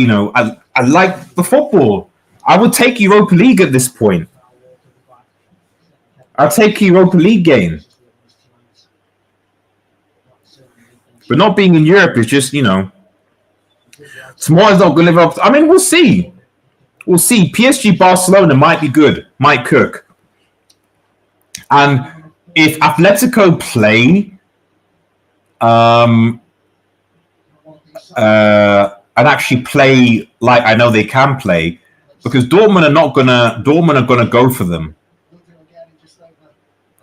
like the football. I would take Europa League at this point. I'll take a Europa League game. But not being in Europe is just, tomorrow's not going to live up. I mean, we'll see. We'll see. PSG Barcelona might be good. Might cook. And if Atletico play and actually play like I know they can play, because Dortmund are gonna go for them.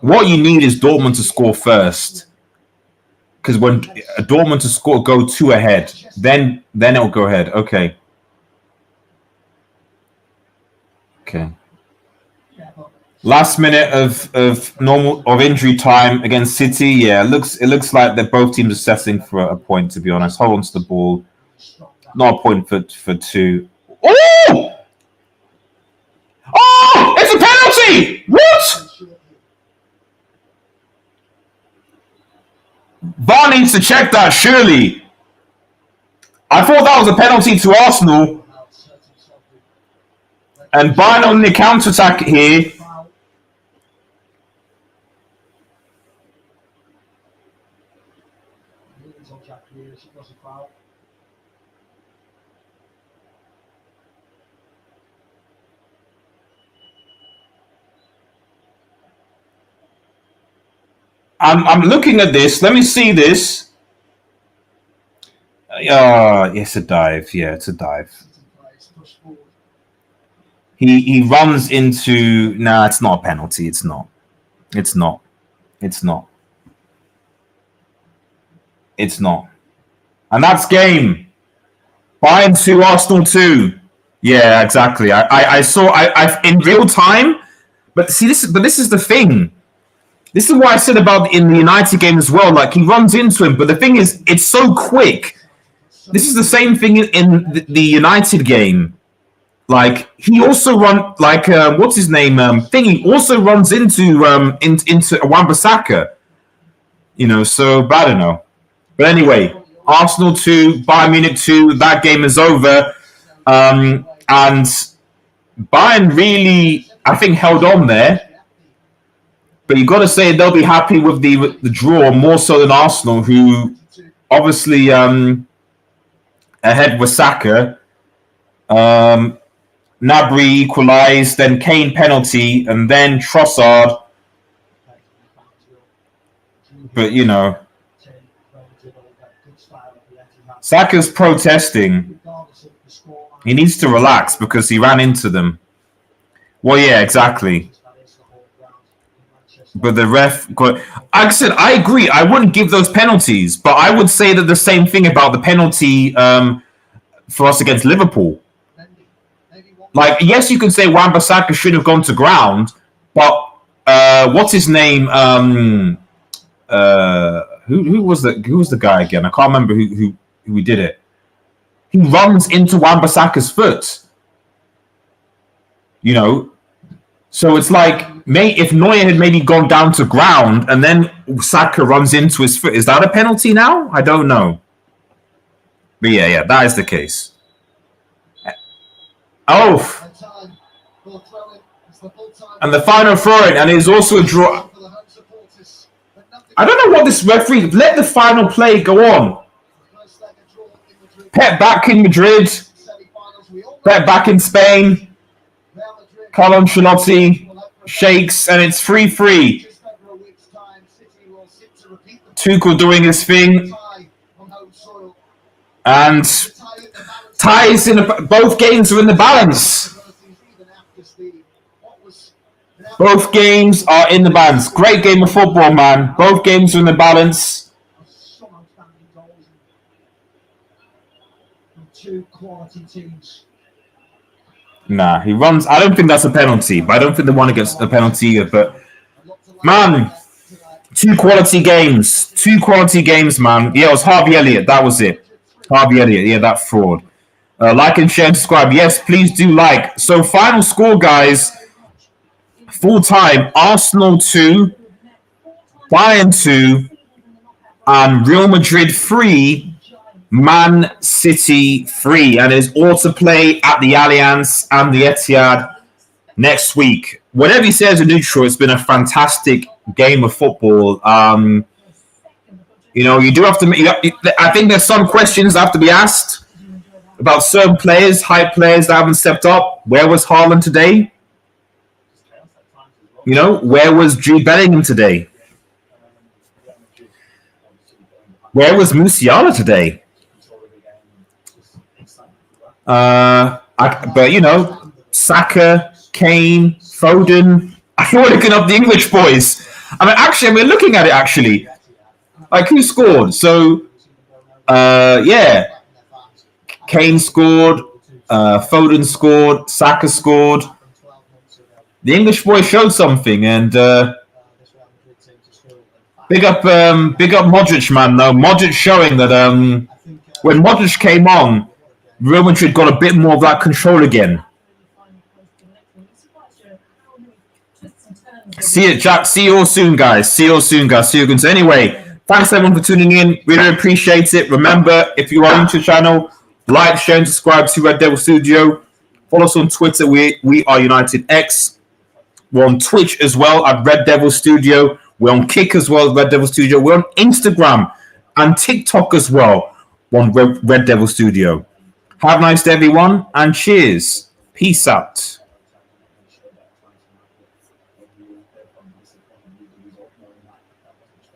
What you need is Dortmund to score first. Because when Dortmund to score, go 2 ahead, then it'll go ahead. Okay. Last minute of injury time against City. Yeah, it looks like that both teams are settling for a point. To be honest, hold on to the ball. Not a point for 2. Oh! Oh! It's a penalty! What? VAR needs to check that, surely. I thought that was a penalty to Arsenal. And Bayern on the counter-attack here. I'm looking at this. Let me see this. It's a dive. Yeah, it's a dive. He runs into... Nah, it's not a penalty. It's not. It's not. It's not. It's not. And that's game. Bayern 2, Arsenal 2. Yeah, exactly. I saw in real time. But see, this is the thing. This is what I said about in the United game as well. Like, he runs into him, but the thing is, it's so quick. This is the same thing in the United game. Like, he also what's his name? Thingy also runs into Wan-Bissaka. So I don't know. But anyway, Arsenal 2, Bayern Munich 2. That game is over, and Bayern really, I think, held on there. But you got to say they'll be happy with the draw more so than Arsenal, who obviously ahead was Saka. Gnabry equalised, then Kane penalty, and then Trossard. But Saka's protesting. He needs to relax because he ran into them. Well, yeah, exactly. But the ref got... I said, I agree. I wouldn't give those penalties. But I would say that the same thing about the penalty for us against Liverpool. Like, yes, you can say Wan-Bissaka should have gone to ground. But what's his name? Who was the guy again? I can't remember who did it. He runs into Wan-Bissaka's foot. So it's like... if Neuer had maybe gone down to ground and then Saka runs into his foot, is that a penalty now? I don't know. But yeah, that is the case. Oh. And the final throw-in, and it is also a draw. I don't know what this referee... Let the final play go on. Pep back in Madrid. Pep back in Spain. Carlo Ancelotti shakes, and it's 3-3. Tuchel doing his thing. And ties in both games are in the balance. Both games are in the balance. Great game of football, man. Both games are in the balance. Nah, he runs. I don't think that's a penalty, but I don't think the one against a penalty either. But man, two quality games, man. Yeah, it was Harvey Elliott. That was it. Harvey Elliott. Yeah, that fraud. Like and share and subscribe. Yes, please do like. So final score, guys. Full time, Arsenal 2, Bayern 2, and Real Madrid 3, Man City 3. And it's all to play at the Allianz and the Etihad next week. Whatever you say as a neutral, it's been a fantastic game of football. You do have to... I think there's some questions that have to be asked about certain players, hype players that haven't stepped up. Where was Haaland today? Where was Jude Bellingham today? Where was Musiala today? But Saka, Kane, Foden. I want to get up the English boys. We're looking at it Like, who scored? So, Kane scored, Foden scored, Saka scored. The English boy showed something, and big up Modric, man. Though Modric showing that when Modric came on, Real Madrid got a bit more of that control again. See you, Jack. See you all soon, guys. See you again. So anyway, thanks everyone for tuning in. Really appreciate it. Remember, if you are into the channel, like, share, and subscribe to Red Devil Studio. Follow us on Twitter. We are United X. We're on Twitch as well at Red Devil Studio. We're on Kick as well as Red Devil Studio. We're on Instagram and TikTok as well on Red Devil Studio. Have a nice day, everyone, and cheers. Peace out.